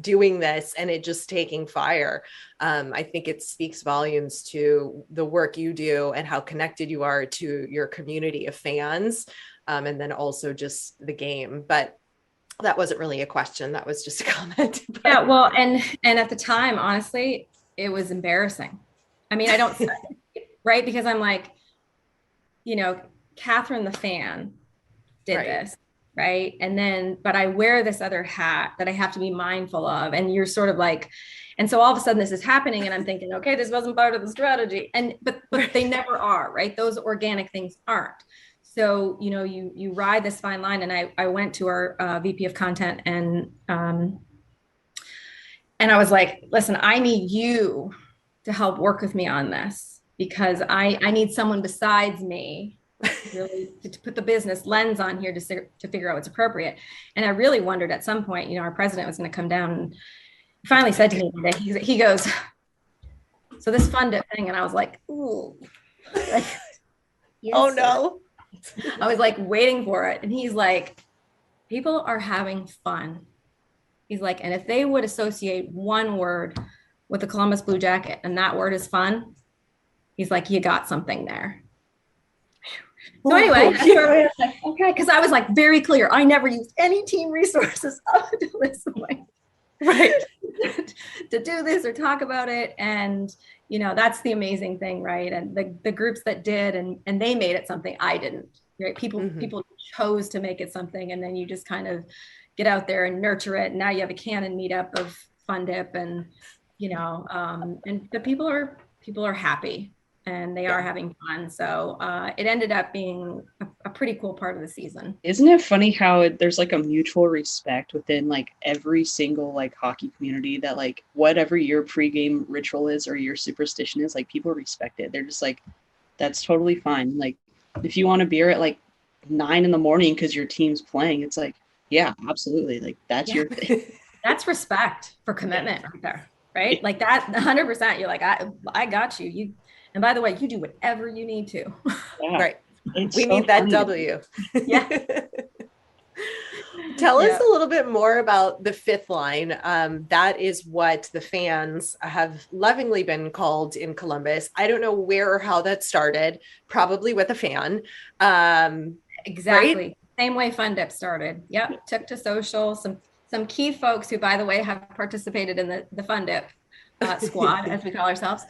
doing this and it just taking fire. I think it speaks volumes to the work you do and how connected you are to your community of fans. And then also just the game. But that wasn't really a question. That was just a comment. Yeah. Well, and at the time, honestly, it was embarrassing. I mean, I don't, right? Because I'm like, Kathryn the fan did this, right? And then, but I wear this other hat that I have to be mindful of. And you're sort of like, and so all of a sudden this is happening and I'm thinking, okay, this wasn't part of the strategy. And, but they never are, right? Those organic things aren't. So, you ride this fine line. And I went to our VP of content and I was like, listen, I need you to help work with me on this, because I need someone besides me really to put the business lens on here to figure out what's appropriate. And I really wondered at some point, our president was going to come down, and he finally said to me one day, he goes, so this fund dip thing. And I was like, ooh, like, yes, oh no. I was like waiting for it. And he's like, people are having fun. He's like, and if they would associate one word with the Columbus Blue Jacket, and that word is fun, he's like, you got something there. So anyway, okay, because I was like very clear. I never used any team resources up until this point, right, to do this or talk about it. And that's the amazing thing, right? And the groups that did, and they made it something I didn't. Right? People chose to make it something, and then you just kind of get out there and nurture it. And now you have a canon meetup of Fun Dip, and and the people are happy, and they are having fun. So it ended up being a pretty cool part of the season. Isn't it funny how there's like a mutual respect within like every single like hockey community that like whatever your pregame ritual is or your superstition is, like people respect it. They're just like, that's totally fine. Like if you want a beer at like 9 a.m. because your team's playing, it's like, yeah, absolutely. Like that's your thing. That's respect for commitment right there. Right? Like that 100%. You're like, I got you. And by the way, you do whatever you need to. Yeah. Right. We need that funny. W. Yeah. Tell us a little bit more about the fifth line. That is what the fans have lovingly been called in Columbus. I don't know where or how that started, probably with a fan. Exactly. Right? Same way Fun Dip started. Yep. Took to social. Some key folks who, by the way, have participated in the Fun Dip squad, as we call ourselves.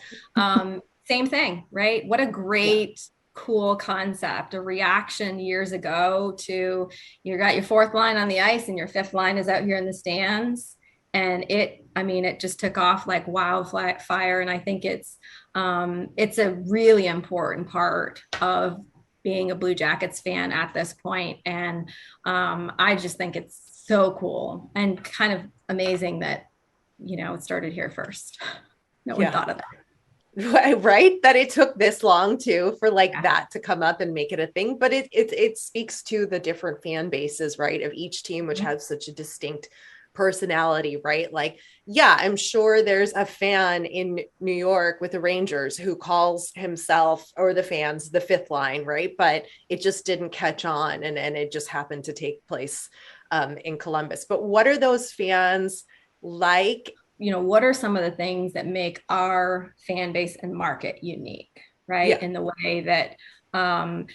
Same thing, right? What a great, cool concept, a reaction years ago to you got your fourth line on the ice and your fifth line is out here in the stands. And it just took off like wildfire. And I think it's a really important part of being a Blue Jackets fan at this point. And I just think it's so cool and kind of amazing that, it started here first. No one thought of that. Right? That it took this long too for that to come up and make it a thing. But it speaks to the different fan bases, right, of each team, which has such a distinct personality, right? Like, yeah, I'm sure there's a fan in New York with the Rangers who calls himself or the fans the fifth line, right? But it just didn't catch on, and it just happened to take place in Columbus. But what are those fans like? What are some of the things that make our fan base and market unique, right? In the way that, and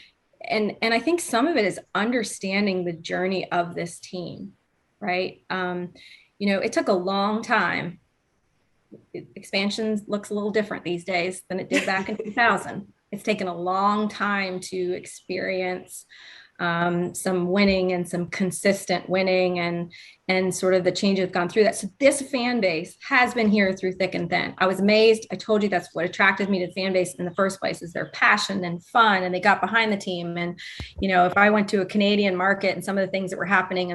I think some of it is understanding the journey of this team, right? It took a long time. Expansion looks a little different these days than it did back in 2000. It's taken a long time to experience some winning and some consistent winning, and sort of the change has gone through that. So this fan base has been here through thick and thin. I was amazed. I told you that's what attracted me to the fan base in the first place, is their passion and fun, and they got behind the team. And, you know, if I went to a Canadian market and some of the things that were happening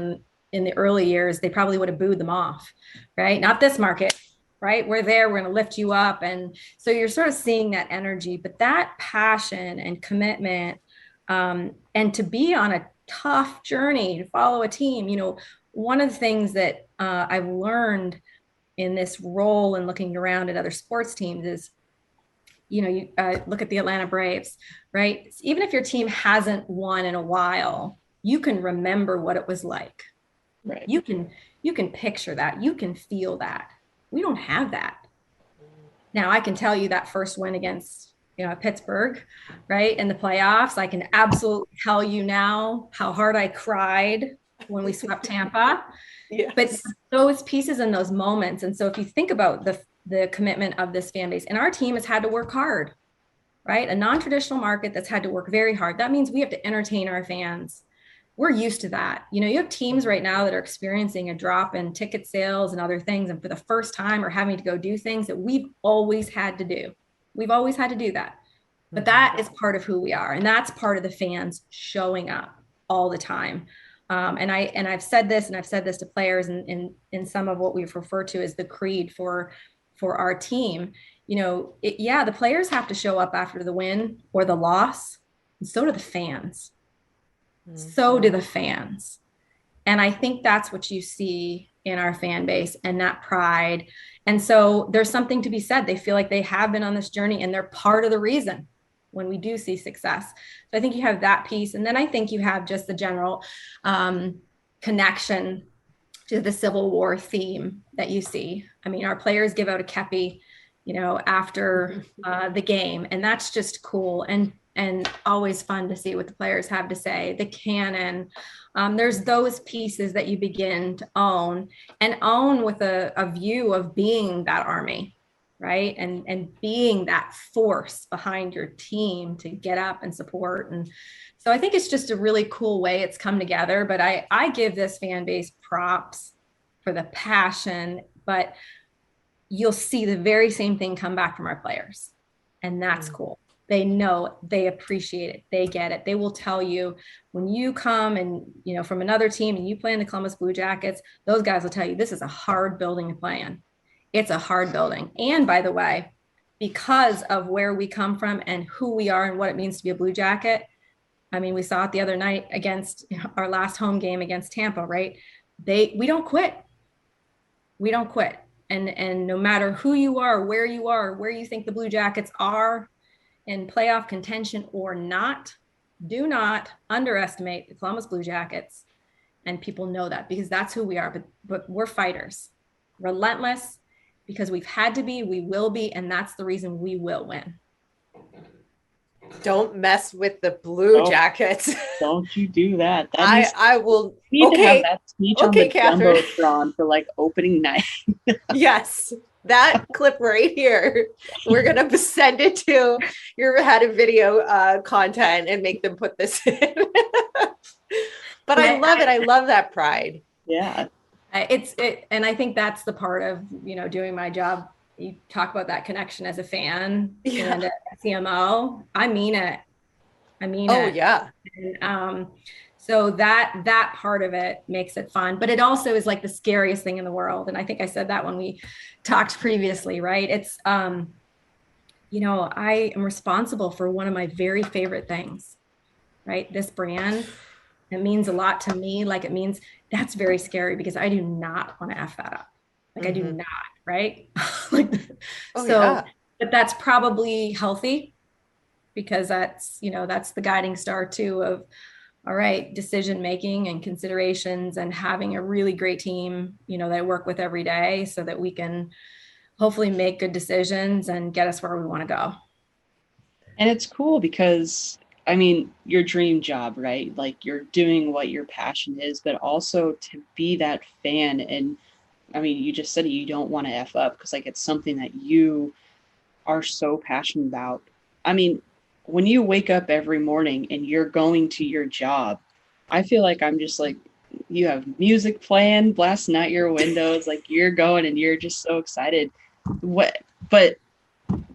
in the early years, they probably would have booed them off, right? Not this market, right? We're there, we're going to lift you up. And so you're sort of seeing that energy, but that passion and commitment, and to be on a tough journey to follow a team. You know, one of the things that I've learned in this role and looking around at other sports teams is, you know, you look at the Atlanta Braves, right? Even if your team hasn't won in a while, you can remember what it was like. Right. You can picture that. You can feel that. We don't have that. Now, I can tell you that first win against, you know, Pittsburgh, right, in the playoffs. I can absolutely tell you now how hard I cried when we swept Tampa. Yes. But those pieces and those moments. And so if you think about the commitment of this fan base, and our team has had to work hard, right? A non-traditional market that's had to work very hard. That means we have to entertain our fans. We're used to that. You know, you have teams right now that are experiencing a drop in ticket sales and other things, and for the first time are having to go do things that we've always had to do. We've always had to do that. But that is part of who we are. And that's part of the fans showing up all the time. And I've said this, and I've said this to players in some of what we've referred to as the creed for our team. You know, the players have to show up after the win or the loss, and so do the fans. So do the fans. And I think that's what you see in our fan base, and that pride. And so there's something to be said. They feel like they have been on this journey, and they're part of the reason when we do see success. So I think you have that piece. And then I think you have just the general connection to the Civil War theme that you see. I mean, our players give out a kepi, you know, after the game, and that's just cool. And always fun to see what the players have to say. The cannon, there's those pieces that you begin to own with a view of being that army, right? And being that force behind your team to get up and support. And so I think it's just a really cool way it's come together. But I give this fan base props for the passion, but you'll see the very same thing come back from our players. And that's cool. They know, they appreciate it, they get it. They will tell you when you come and, you know, from another team and you play in the Columbus Blue Jackets, those guys will tell you this is a hard building to play in. It's a hard building. And by the way, because of where we come from and who we are and what it means to be a Blue Jacket, I mean, we saw it the other night against our last home game against Tampa, right? We don't quit. We don't quit. And no matter who you are, where you think the Blue Jackets are in playoff contention or not, do not underestimate the Columbus Blue Jackets. And people know that because that's who we are. But we're fighters, relentless, because we've had to be, we will be, and that's the reason we will win. Don't mess with the Blue Jackets. Don't you do that. I will. We need to have that speech on the Kathryn. Jumbotron for like opening night. Yes. That clip right here, we're going to send it to your head of video content and make them put this in. But I love it. I love that pride. Yeah. And I think that's the part of, you know, doing my job. You talk about that connection as a fan and a CMO. I mean it. Oh, yeah. And, so that part of it makes it fun, but it also is like the scariest thing in the world. And I think I said that when we talked previously, right? It's, you know, I am responsible for one of my very favorite things, right? This brand, it means a lot to me. Like it means that's very scary because I do not want to F that up. Like I do not, right? But that's probably healthy because that's, you know, that's the guiding star too of, all right, decision making and considerations and having a really great team, you know, that I work with every day so that we can hopefully make good decisions and get us where we want to go. And it's cool because, I mean, your dream job, right? Like you're doing what your passion is, but also to be that fan. And I mean, you just said you don't want to F up because like it's something that you are so passionate about. I mean, when you wake up every morning and you're going to your job, I feel like I'm just like, you have music playing, blasting out your windows, like you're going and you're just so excited. But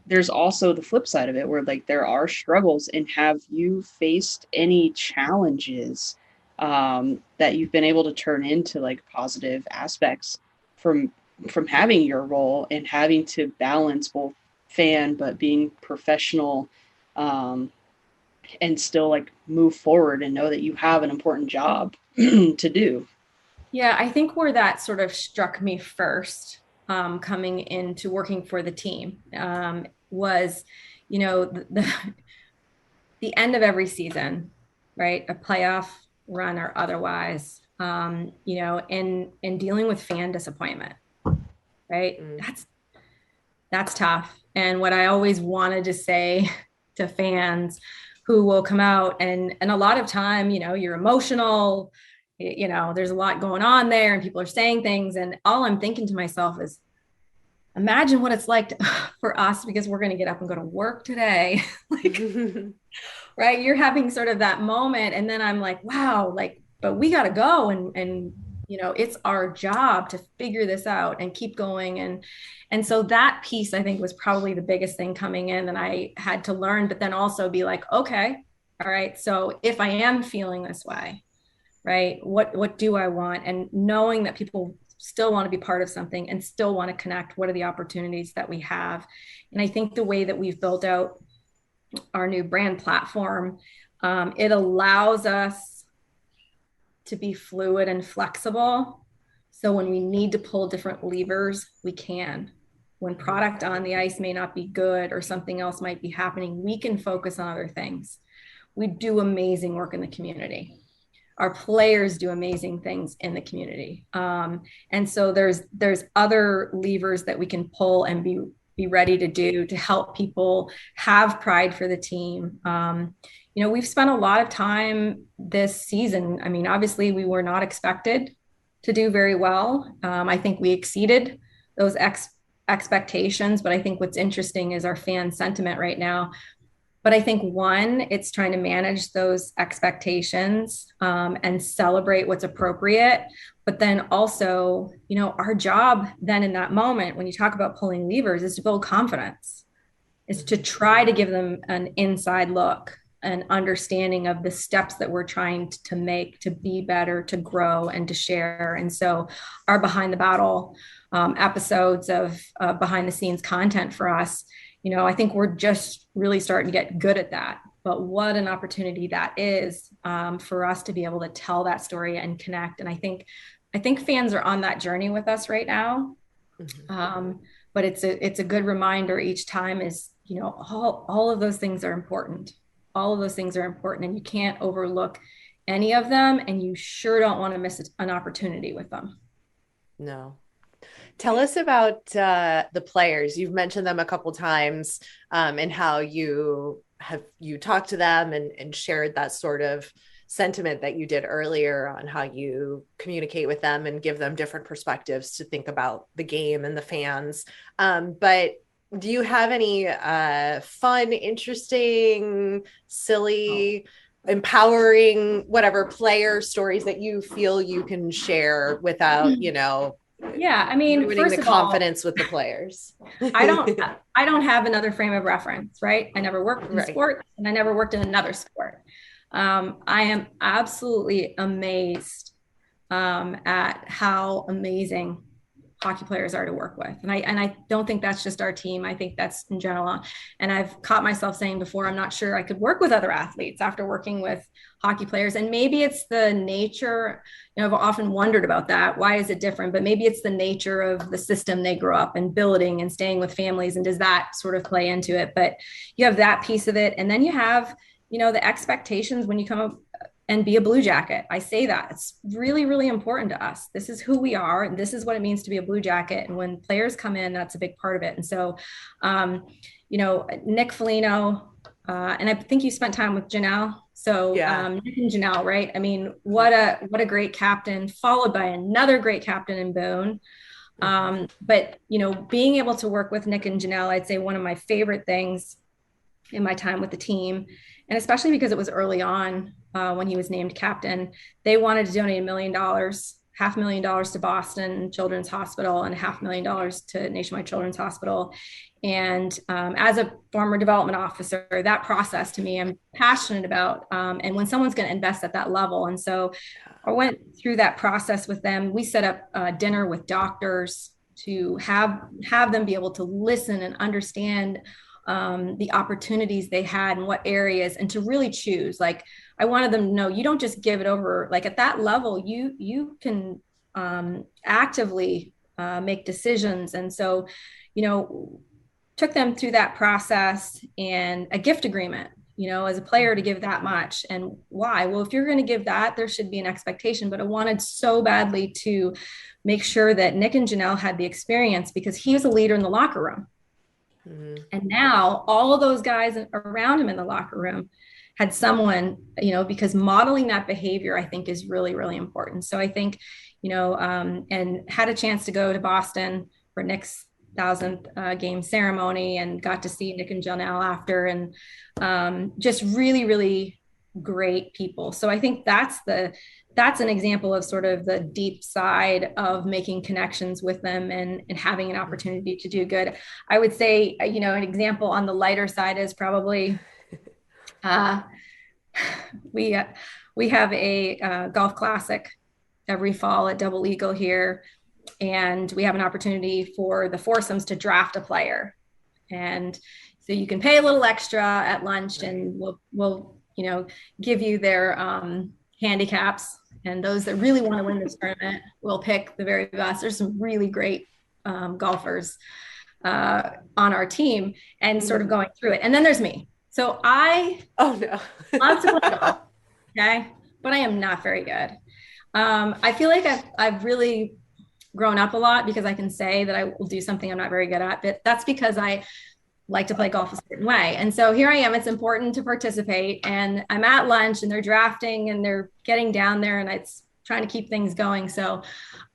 there's also the flip side of it where like there are struggles. And have you faced any challenges that you've been able to turn into like positive aspects from having your role and having to balance both fan but being professional, and still like move forward and know that you have an important job to do? Yeah, I think where that sort of struck me first, coming into working for the team, was, the end of every season, right? A playoff run or otherwise, and dealing with fan disappointment, right? That's tough. And what I always wanted to say to fans who will come out and a lot of time, you're emotional, there's a lot going on there and people are saying things. And all I'm thinking to myself is, imagine what it's like for us, because we're going to get up and go to work today. Like, right. You're having sort of that moment. And then I'm like, wow, like, but we got to go. And, it's our job to figure this out and keep going. And so that piece, I think, was probably the biggest thing coming in, and I had to learn, but then also be like, okay, all right. So if I am feeling this way, right, what do I want? And knowing that people still want to be part of something and still want to connect, what are the opportunities that we have? And I think the way that we've built out our new brand platform, it allows us to be fluid and flexible. So when we need to pull different levers, we can. When product on the ice may not be good or something else might be happening, we can focus on other things. We do amazing work in the community. Our players do amazing things in the community. And so there's other levers that we can pull and be ready to do to help people have pride for the team. We've spent a lot of time this season. I mean, obviously we were not expected to do very well. I think we exceeded those expectations, but I think what's interesting is our fan sentiment right now. But I think it's trying to manage those expectations, and celebrate what's appropriate. But then also, our job then in that moment, when you talk about pulling levers, is to build confidence, is to try to give them an inside look, an understanding of the steps that we're trying to make to be better, to grow, and to share. And so our behind the battle episodes of behind the scenes content for us, I think we're just really starting to get good at that. But what an opportunity that is for us to be able to tell that story and connect. And I think fans are on that journey with us right now. But it's a good reminder each time is, all of those things are important. All of those things are important, and you can't overlook any of them, and you sure don't want to miss an opportunity with them. No. Tell us about the players. You've mentioned them a couple times, and how you talked to them and shared that sort of sentiment that you did earlier on how you communicate with them and give them different perspectives to think about the game and the fans. But do you have any fun, interesting, silly, empowering, whatever player stories that you feel you can share without, yeah, I mean, ruining first the of all, confidence with the players? I don't have another frame of reference, right? I never worked in sport, and I never worked in another sport. I am absolutely amazed at how amazing hockey players are to work with. And I don't think that's just our team. I think that's in general. And I've caught myself saying before, I'm not sure I could work with other athletes after working with hockey players. And maybe it's the nature, I've often wondered about that. Why is it different? But maybe it's the nature of the system they grew up in building and staying with families. And does that sort of play into it? But you have that piece of it. And then you have, the expectations when you come up and be a Blue Jacket. I say that it's really, really important to us. This is who we are, and this is what it means to be a Blue Jacket. And when players come in, that's a big part of it. And so, Nick Foligno, and I think you spent time with Janelle. So Nick and Janelle, right? I mean, what a great captain, followed by another great captain in Boone. But being able to work with Nick and Janelle, I'd say one of my favorite things in my time with the team And especially because it was early on when he was named captain, they wanted to donate $1 million, $500,000 to Boston Children's Hospital and $500,000 to Nationwide Children's Hospital. And as a former development officer, that process to me, I'm passionate about. And when someone's going to invest at that level. And so I went through that process with them. We set up dinner with doctors to have them be able to listen and understand the opportunities they had and what areas, and to really choose. Like, I wanted them to know, you don't just give it over. Like at that level, you can actively make decisions. And so, took them through that process, and a gift agreement, as a player to give that much. And why? Well, if you're going to give that, there should be an expectation. But I wanted so badly to make sure that Nick and Janelle had the experience, because he was a leader in the locker room. Mm-hmm. And now all of those guys around him in the locker room had someone, because modeling that behavior, I think, is really, really important. So I think, and had a chance to go to Boston for Nick's 1,000th game ceremony, and got to see Nick and Janelle after, and just really, really great people. So I think that's an example of sort of the deep side of making connections with them and having an opportunity to do good. I would say, an example on the lighter side is probably we have a golf classic every fall at Double Eagle here. And we have an opportunity for the foursomes to draft a player. And so you can pay a little extra at lunch, and we'll give you their handicaps. And those that really want to win this tournament will pick the very best. There's some really great golfers on our team, and sort of going through it. And then there's me. So I love to play golf, okay? But I am not very good. I feel like I've really grown up a lot, because I can say that I will do something I'm not very good at, but that's because I like to play golf a certain way. And so here I am, it's important to participate, and I'm at lunch and they're drafting and they're getting down there, and it's trying to keep things going. So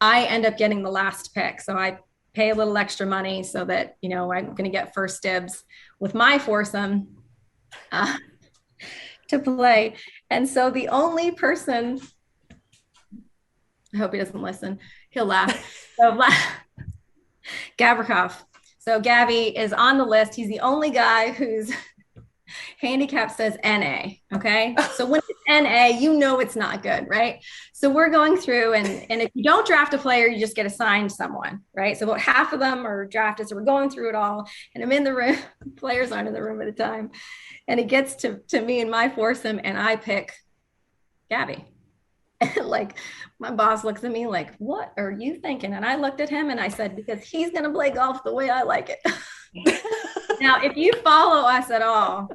I end up getting the last pick. So I pay a little extra money so that, I'm going to get first dibs with my foursome to play. And so the only person, I hope he doesn't listen, he'll laugh. So Gavrikov. So Gavi is on the list. He's the only guy whose handicap says NA. Okay. So when it's NA, it's not good, right? So we're going through, and if you don't draft a player, you just get assigned someone, right? So about half of them are drafted. So we're going through it all, and I'm in the room. Players aren't in the room at a time. And it gets to me and my foursome, and I pick Gavi. Like, my boss looks at me like, what are you thinking? And I looked at him and I said, because he's going to play golf the way I like it. Now, if you follow us at all,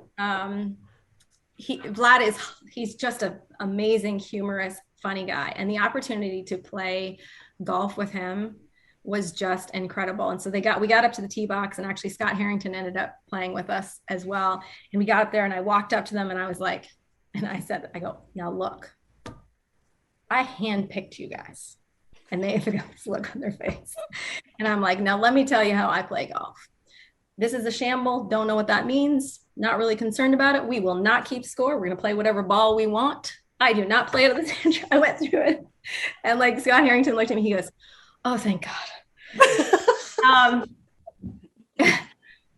he's just an amazing, humorous, funny guy. And the opportunity to play golf with him was just incredible. And so we got up to the tee box, and actually Scott Harrington ended up playing with us as well. And we got up there, and I walked up to them, and I was like, I go, now look, I handpicked you guys. And they have this look on their face. And I'm like, now let me tell you how I play golf. This is a shamble. Don't know what that means. Not really concerned about it. We will not keep score. We're going to play whatever ball we want. I do not play it at the center. I went through it. And like Scott Harrington looked at me, he goes, oh, thank God.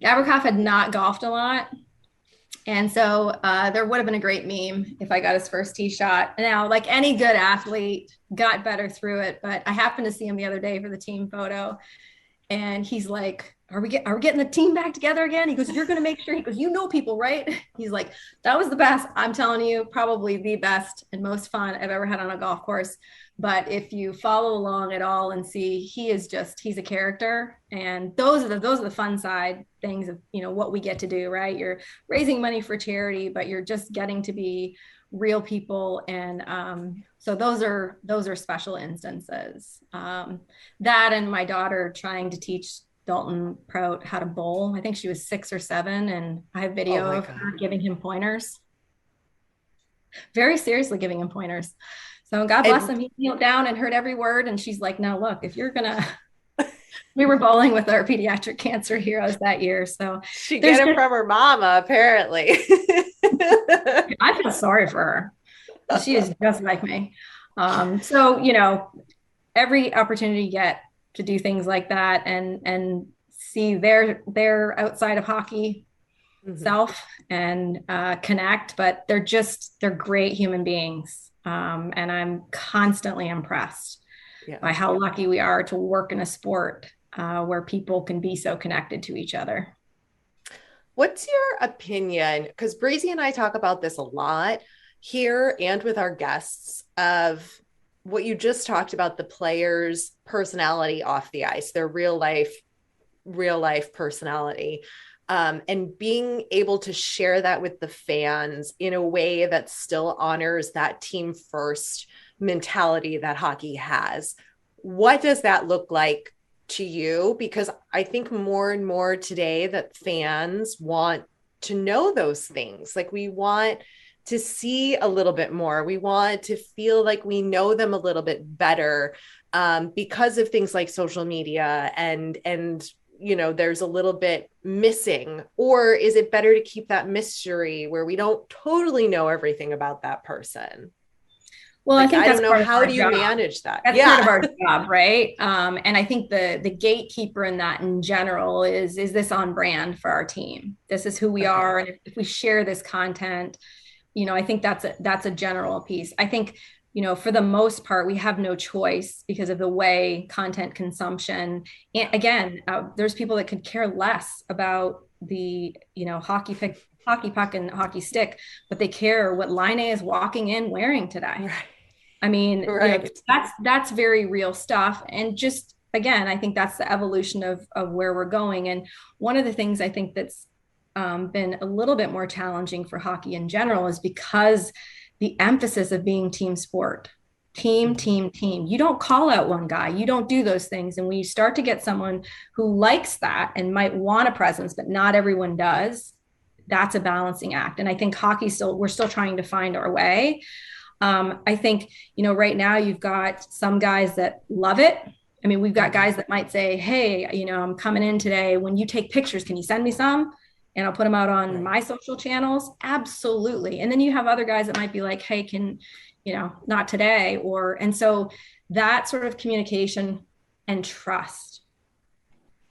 Gavrikov had not golfed a lot. And so there would have been a great meme if I got his first tee shot. Now, like any good athlete, got better through it. But I happened to see him the other day for the team photo. And he's like, are we getting the team back together again? He goes, you're going to make sure. He goes, people, right? He's like, that was the best. I'm telling you, probably the best and most fun I've ever had on a golf course. But if you follow along at all and see, he's a character. And those are the fun side things of, what we get to do, right? You're raising money for charity, but you're just getting to be real people. And so those are special instances. That and my daughter trying to teach Dalton Prout how to bowl. I think she was 6 or 7, and I have video of her giving him pointers. Very seriously giving him pointers. So God bless him. He knelt down and heard every word. And she's like, now look, if you're going to We were bowling with our pediatric cancer heroes that year. So she get it from her mama, apparently. I feel sorry for her. She is just like me. So, you know, every opportunity you get to do things like that and see their outside of hockey self and connect, but they're great human beings. And I'm constantly impressed by how lucky we are to work in a sport where people can be so connected to each other. What's your opinion? Because Breezy and I talk about this a lot here and with our guests of what you just talked about, the players' personality off the ice, their real life personality, and being able to share that with the fans in a way that still honors that team first mentality that hockey has. What does that look like to you? Because I think more and more today that fans want to know those things. Like, we want to see a little bit more. We want to feel like we know them a little bit better because of things like social media and you know, there's a little bit missing. Or is it better to keep that mystery where we don't totally know everything about that person? Well, like, I think I that's don't know, part of how our do you job. manage that? That's part of our job, right? And I think the gatekeeper in that in general is this on brand for our team? This is who we are, and if we share this content, you know, I think that's a general piece. I think, you know, for the most part, we have no choice because of the way content consumption. And again, there's people that could care less about the, you know, hockey puck and hockey stick, but they care what Line A is walking in wearing today. Right. I mean, you know, that's very real stuff. And just, again, I think that's the evolution of where we're going. And one of the things I think that's been a little bit more challenging for hockey in general is because the emphasis of being team sport, team. You don't call out one guy. You don't do those things. And when you start to get someone who likes that and might want a presence, but not everyone does, that's a balancing act. And I think we're still trying to find our way. I think, you know, right now you've got some guys that love it. I mean, we've got guys that might say, hey, you know, I'm coming in today. When you take pictures, can you send me some? And I'll put them out on my social channels. Absolutely. And then you have other guys that might be like, hey, can, you know, not today. And so that sort of communication and trust,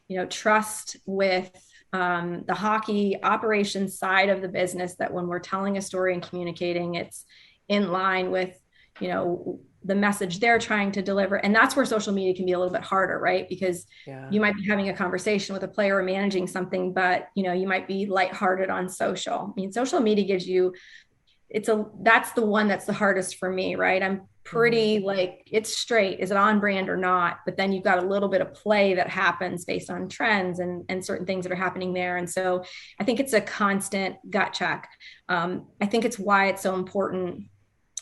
you know, trust with the hockey operations side of the business, that when we're telling a story and communicating, it's in line with, you know, the message they're trying to deliver. And that's where social media can be a little bit harder, right? Because you might be having a conversation with a player or managing something, but, you know, you might be lighthearted on social. I mean, social media gives you, that's the one that's the hardest for me, right? I'm pretty like, it's straight. Is it on brand or not? But then you've got a little bit of play that happens based on trends and certain things that are happening there. And so I think it's a constant gut check. I think it's why it's so important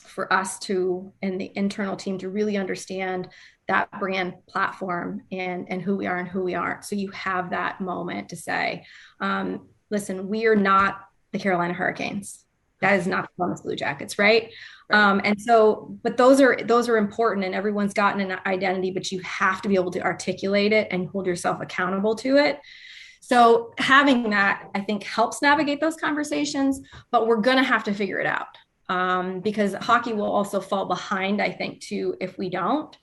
for us and the internal team to really understand that brand platform and who we are and who we aren't. So you have that moment to say, listen, we are not the Carolina Hurricanes. That is not the Columbus Blue Jackets, right? And so, but those are important, and everyone's gotten an identity, but you have to be able to articulate it and hold yourself accountable to it. So having that, I think, helps navigate those conversations, but we're going to have to figure it out. Because hockey will also fall behind, I think, too, if we don't.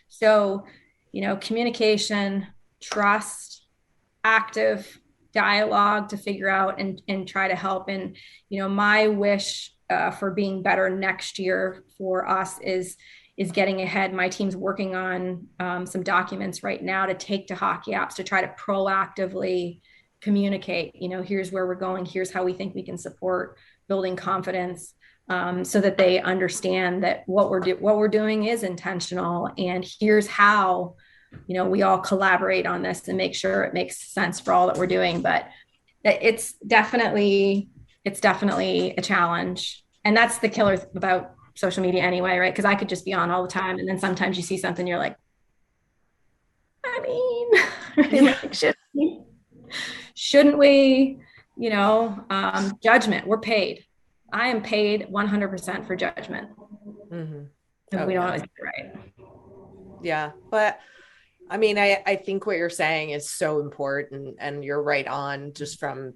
So, you know, communication, trust, active dialogue to figure out and try to help. And, you know, my wish for being better next year for us is getting ahead. My team's working on some documents right now to take to hockey apps to try to proactively communicate, you know, here's where we're going, here's how we think we can support building confidence. So that they understand that what we're doing is intentional, and here's how, you know, we all collaborate on this and make sure it makes sense for all that we're doing. But it's definitely a challenge, and that's the killer about social media anyway, right? Because I could just be on all the time, and then sometimes you see something, you're like, I mean, like, shouldn't we, you know, judgment. We're paid. I am paid 100% for judgment. And we don't always get it right. Yeah. But I mean, I think what you're saying is so important, and you're right on, just from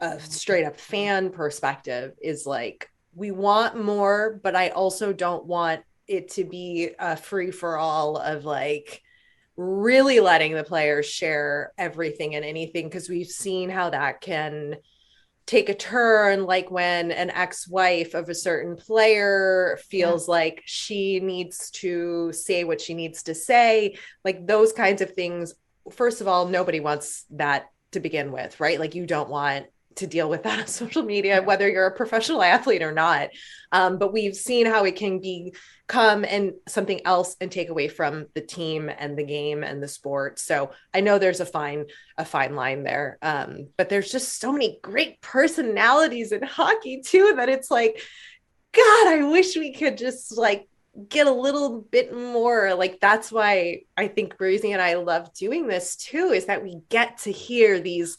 a straight up fan perspective, is like, we want more, but I also don't want it to be a free for all of like really letting the players share everything and anything, because we've seen how that can take a turn, like when an ex-wife of a certain player feels like she needs to say what she needs to say, like those kinds of things. First of all, nobody wants that to begin with, right? Like, you don't want to deal with that on social media, whether you're a professional athlete or not. But we've seen how it can become and something else and take away from the team and the game and the sport. So I know there's a fine line there. But there's just so many great personalities in hockey too, that it's like, God, I wish we could just like get a little bit more. Like, that's why I think Breezy and I love doing this too, is that we get to hear these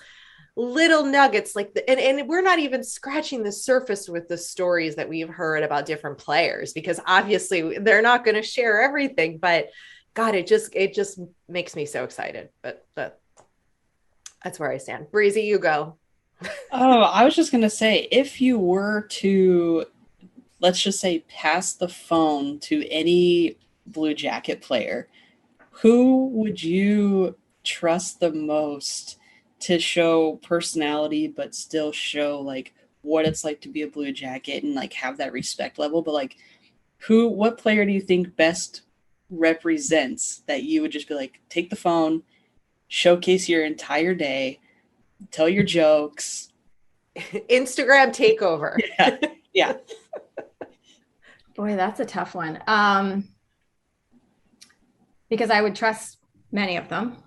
little nuggets, like and we're not even scratching the surface with the stories that we've heard about different players, because obviously they're not going to share everything, but God, it just makes me so excited. But that's where I stand. Breezy, you go. Oh, I was just going to say, if you were to, let's just say, pass the phone to any Blue Jacket player, who would you trust the most to show personality, but still show like what it's like to be a Blue Jacket and like have that respect level? But like, what player do you think best represents that you would just be like, take the phone, showcase your entire day, tell your jokes? Instagram takeover. Yeah. Boy, that's a tough one. Because I would trust many of them.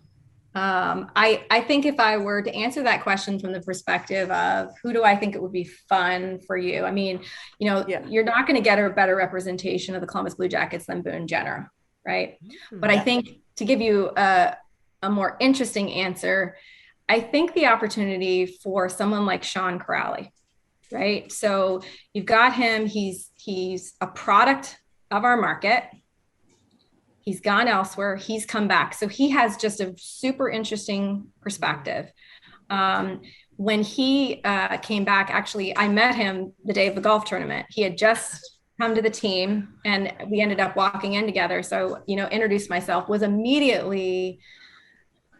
I think if I were to answer that question from the perspective of who do I think it would be fun for you? I mean, you're not going to get a better representation of the Columbus Blue Jackets than Boone Jenner, right? But I think, to give you a more interesting answer, I think the opportunity for someone like Sean Corrali, right? So you've got him, he's a product of our market. He's gone elsewhere. He's come back. So he has just a super interesting perspective. When he came back, actually, I met him the day of the golf tournament. He had just come to the team and we ended up walking in together. So, introduced myself, was immediately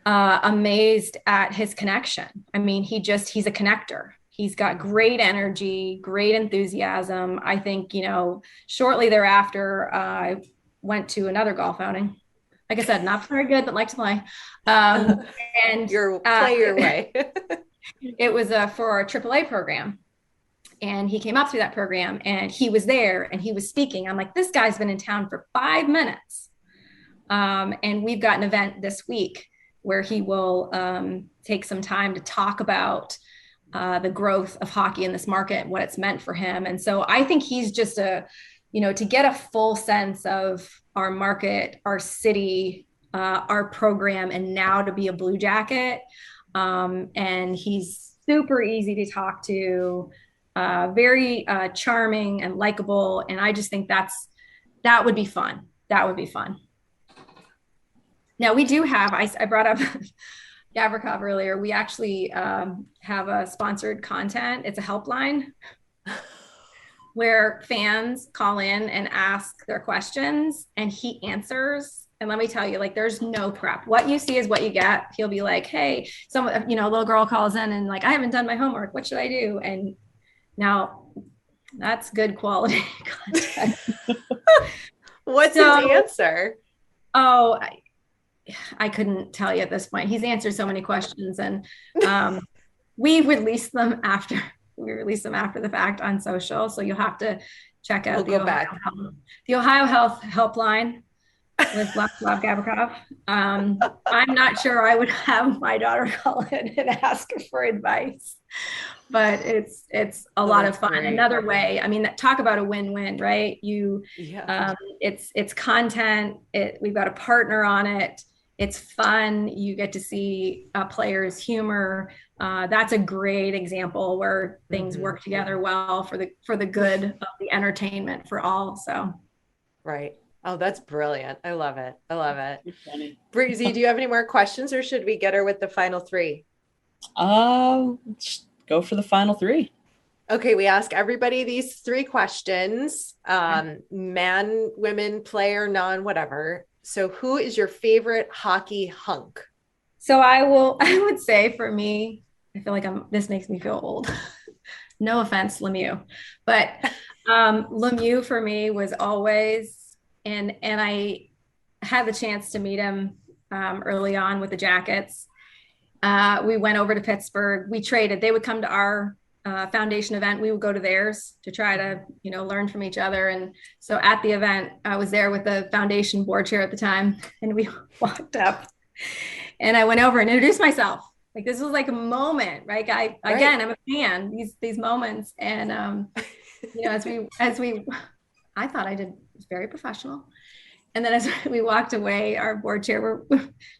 amazed at his connection. I mean, he's a connector. He's got great energy, great enthusiasm. I think, shortly thereafter, I went to another golf outing. Like I said, not very good, but like to play. And play your way. It was for our AAA program. And he came up through that program and he was there and he was speaking. I'm like, this guy's been in town for 5 minutes. And we've got an event this week where he will take some time to talk about the growth of hockey in this market, what it's meant for him. And so I think he's just to get a full sense of our market, our city, our program, and now to be a Blue Jacket. And he's super easy to talk to, very charming and likable. And I just think that would be fun. That would be fun. Now we do have, I brought up Gavrikov earlier. We actually have a sponsored content. It's a helpline where fans call in and ask their questions and he answers. And let me tell you, like, there's no prep. What you see is what you get. He'll be like, hey, a little girl calls in and like, I haven't done my homework. What should I do? And now that's good quality content. What's his answer? Oh, I couldn't tell you at this point. He's answered so many questions and we release them after the fact on social. So you'll have to check out the Ohio Health Helpline with Vladislav Gavrikov. I'm not sure I would have my daughter call in and ask her for advice, but it's a lot of fun. Great. Another way, I mean, talk about a win-win, right? It's content. We've got a partner on it. It's fun. You get to see players' humor. That's a great example where things work together well for the good of the entertainment for all. So, right. Oh, that's brilliant. I love it. I love it. It's funny. Breezy, do you have any more questions or should we get her with the final three? Let's go for the final three. Okay, we ask everybody these three questions. Man, women, player, non, whatever. So who is your favorite hockey hunk? So I would say for me, I feel like this makes me feel old. No offense, Lemieux. But Lemieux for me was always, and I had the chance to meet him early on with the Jackets. We went over to Pittsburgh. We traded. They would come to our foundation event. We would go to theirs to try to, learn from each other. And so at the event, I was there with the foundation board chair at the time, and we walked up and I went over and introduced myself. Like, this was like a moment, right? Again, I'm a fan, these moments. And, as we, I thought I did, it was very professional. And then as we walked away, our board chair,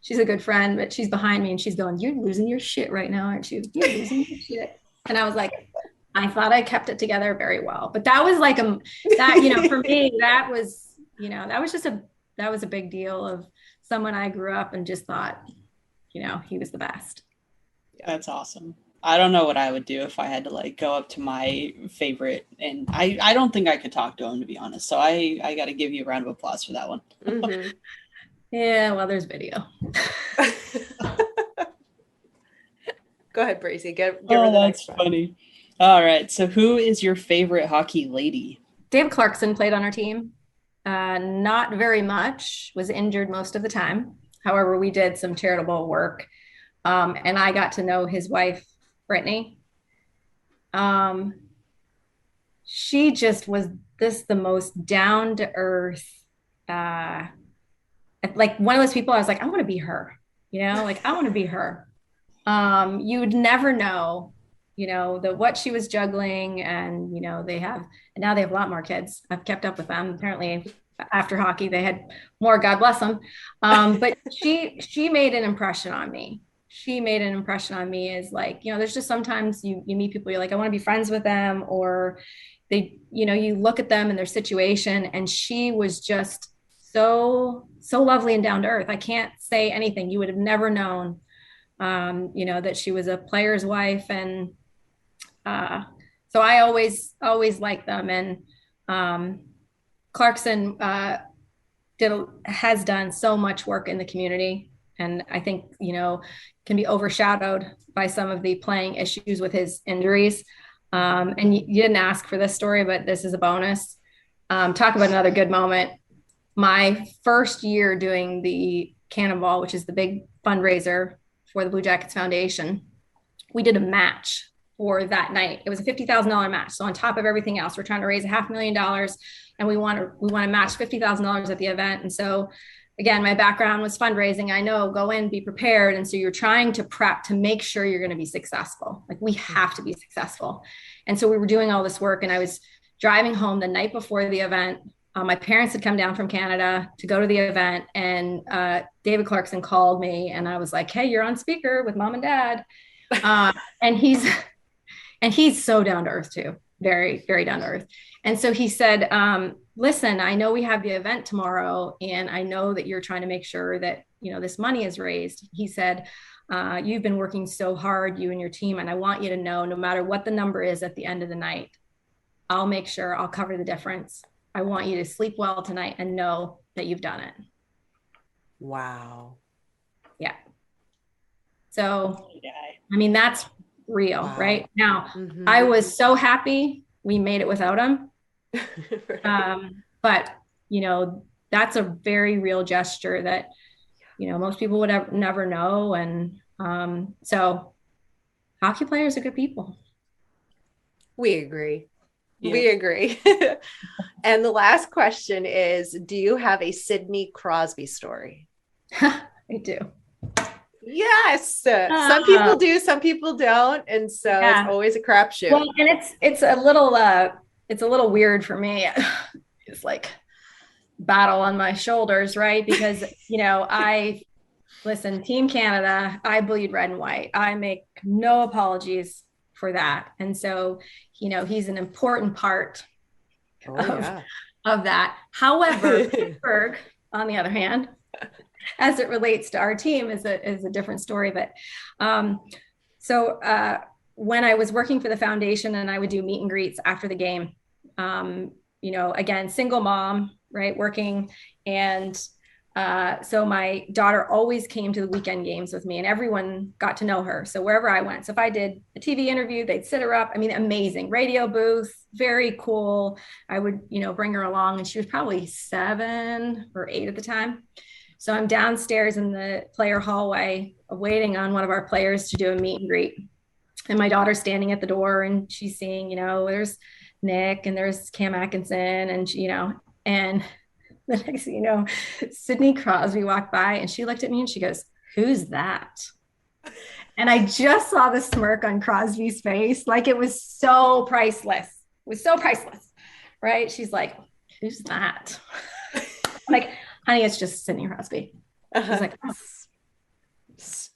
she's a good friend, but she's behind me and she's going, "You're losing your shit right now, aren't you? You're losing your shit." And I was like, I thought I kept it together very well. But that was like for me, that was a big deal of someone I grew up and just thought, he was the best. That's awesome. I don't know what I would do if I had to go up to my favorite, and I don't think I could talk to him, to be honest. So I got to give you a round of applause for that one. Mm-hmm. Yeah, well, there's video. Go ahead, Breezy. Give her the that's funny. All right. So who is your favorite hockey lady? David Clarkson played on our team. Not very much, was injured most of the time. However, we did some charitable work. And I got to know his wife, Brittany. She just was the most down to earth, like one of those people I was like, I want to be her, I want to be her. You would never know, what she was juggling, and, now they have a lot more kids. I've kept up with them. Apparently after hockey, they had more, God bless them. But she made an impression on me. As there's just sometimes you meet people, you're like, I want to be friends with them, or they, you look at them and their situation, and she was just so lovely and down to earth. I can't say anything. You would have never known, that she was a player's wife. And so I always liked them. And Clarkson has done so much work in the community. And I think, can be overshadowed by some of the playing issues with his injuries. And you didn't ask for this story, but this is a bonus. Talk about another good moment. My first year doing the Cannonball, which is the big fundraiser for the Blue Jackets Foundation, we did a match for that night. It was a $50,000 match. So on top of everything else, we're trying to raise $500,000, and we want to match $50,000 at the event. And so again, my background was fundraising. I know, go in, be prepared. And so you're trying to prep to make sure you're going to be successful. Like, we have to be successful. And so we were doing all this work, and I was driving home the night before the event. My parents had come down from Canada to go to the event, and David Clarkson called me, and I was like, "Hey, you're on speaker with Mom and Dad." And he's so down to earth too. Very, very down to earth. And so he said, "Listen, I know we have the event tomorrow, and I know that you're trying to make sure that, this money is raised." He said, "You've been working so hard, you and your team, and I want you to know, no matter what the number is at the end of the night, I'll make sure I'll cover the difference. I want you to sleep well tonight and know that you've done it." Wow. Yeah. So, that's real. Wow. Right now. Mm-hmm. I was so happy we made it without him. Right. But, that's a very real gesture that, most people would never know. And so hockey players are good people. We agree. Yeah. We agree. And the last question is, do you have a Sidney Crosby story? I do. Yes. Some people do, some people don't. And so It's always a crapshoot. Well, and it's a little weird for me. It's like battle on my shoulders, right? Because, listen, Team Canada, I bleed red and white. I make no apologies for that. And so, he's an important part of that. However, Pittsburgh, on the other hand, as it relates to our team is a different story. But when I was working for the foundation and I would do meet and greets after the game, again, single mom, right, working. And so my daughter always came to the weekend games with me and everyone got to know her. So wherever I went, so if I did a TV interview, they'd sit her up. I mean, amazing radio booth, very cool. I would, bring her along and she was probably 7 or 8 at the time. So I'm downstairs in the player hallway waiting on one of our players to do a meet and greet. And my daughter's standing at the door and she's seeing, there's Nick and there's Cam Atkinson and, and the next thing you know, Sidney Crosby walked by and she looked at me and she goes, "Who's that?" And I just saw the smirk on Crosby's face. Like it was so priceless. It was so priceless, right? She's like, "Who's that?" I'm like, "Honey, it's just Sidney Crosby." She's like, "Oh." Just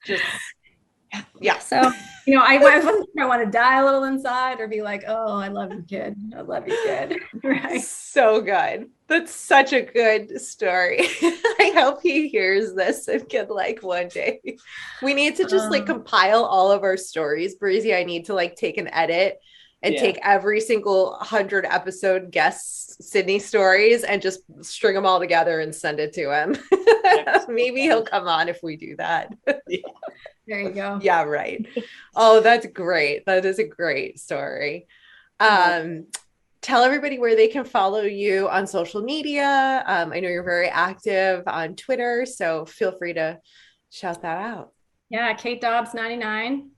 yeah. So, I wasn't sure I want to die a little inside or be like, "Oh, I love you, kid. I love you, kid." Right. So good. That's such a good story. I hope he hears this and can one day. We need to just compile all of our stories. Breezy, I need to take an edit and take every single 100 episode guest Sydney stories and just string them all together and send it to him. Maybe he'll come on if we do that. There you go. Yeah, right. Oh, that's great. That is a great story. Tell everybody where they can follow you on social media. I know you're very active on Twitter, so feel free to shout that out. Yeah, Kate Dobbs 99.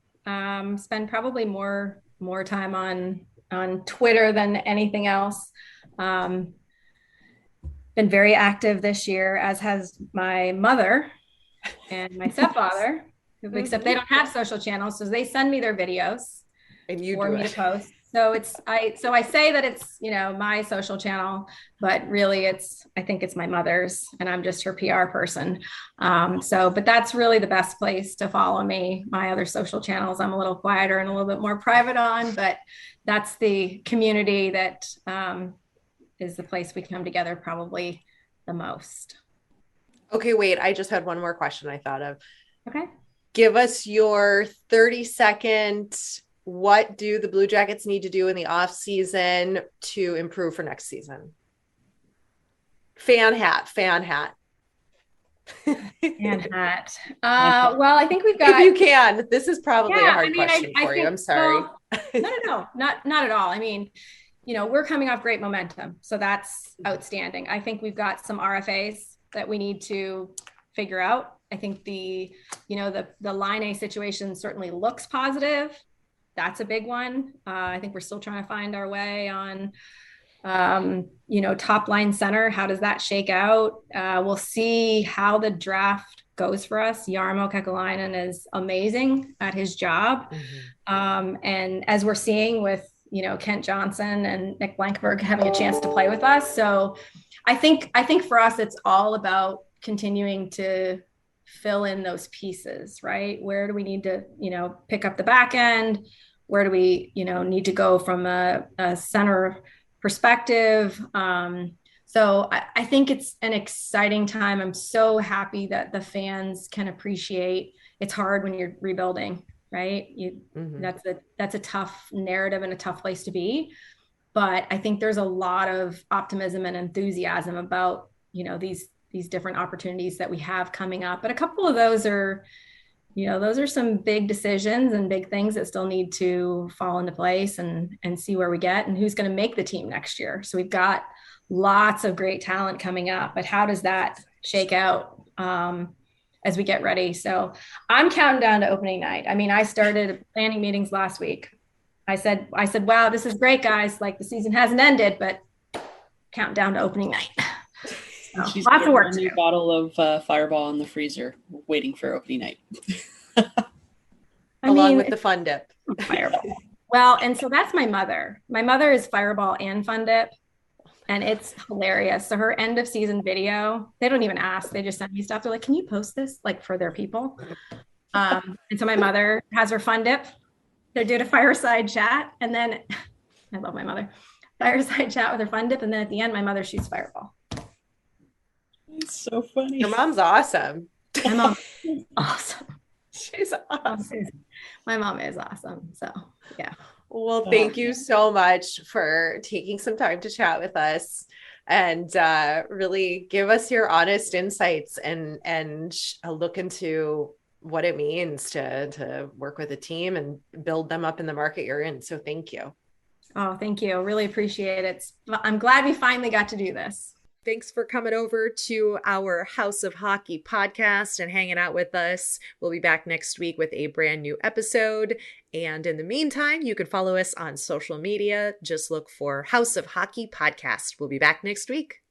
Spend probably more time on Twitter than anything else. Been very active this year, as has my mother and my stepfather, except they don't have social channels, so they send me their videos and you for me to post. So I say that it's, my social channel, but really I think it's my mother's and I'm just her PR person. But that's really the best place to follow me. My other social channels, I'm a little quieter and a little bit more private on, but that's the community that is the place we come together probably the most. Okay, wait, I just had one more question I thought of. Okay. Give us your 30-second, what do the Blue Jackets need to do in the off season to improve for next season? Fan hat. Fan hat. Well, I think we've got. If you can, this is probably a hard question for you. I'm sorry. No, not at all. I mean, we're coming off great momentum, so that's outstanding. I think we've got some RFAs that we need to figure out. I think the line A situation certainly looks positive. That's a big one. I think we're still trying to find our way on, top line center. How does that shake out? We'll see how the draft goes for us. Jarmo Kekalainen is amazing at his job. Mm-hmm. And as we're seeing with, Kent Johnson and Nick Blankberg having a chance to play with us. So I think for us, it's all about continuing to fill in those pieces, right? Where do we need to, pick up the back end? Where do we, need to go from a center perspective? So I think it's an exciting time. I'm so happy that the fans can appreciate it's hard when you're rebuilding, right? Mm-hmm. That's a tough narrative and a tough place to be. But I think there's a lot of optimism and enthusiasm about, these different opportunities that we have coming up. But a couple of those are, those are some big decisions and big things that still need to fall into place and see where we get and who's going to make the team next year. So we've got lots of great talent coming up, but how does that shake out as we get ready? So I'm counting down to opening night. I mean, I started planning meetings last week. I said, wow, this is great, guys. The season hasn't ended, but counting down to opening night. She's lots of work. A new bottle of Fireball in the freezer, waiting for opening night. Along with the Fun Dip. Fireball. Well, and so that's my mother. My mother is Fireball and Fun Dip, and it's hilarious. So her end of season video, they don't even ask; they just send me stuff. They're like, "Can you post this for their people?" And so my mother has her Fun Dip. They did a fireside chat, and then I love my mother. fireside chat with her fun dip. And then at the end, my mother shoots fireball. It's so funny. Your mom's awesome. My mom is awesome. She's awesome. My mom is awesome. So yeah. Well, thank you so much for taking some time to chat with us and really give us your honest insights and a look into what it means to work with a team and build them up in the market you're in. So thank you. Oh, thank you. Really appreciate it. I'm glad we finally got to do this. Thanks for coming over to our House of Hockey podcast and hanging out with us. We'll be back next week with a brand new episode. And in the meantime, you can follow us on social media. Just look for House of Hockey podcast. We'll be back next week.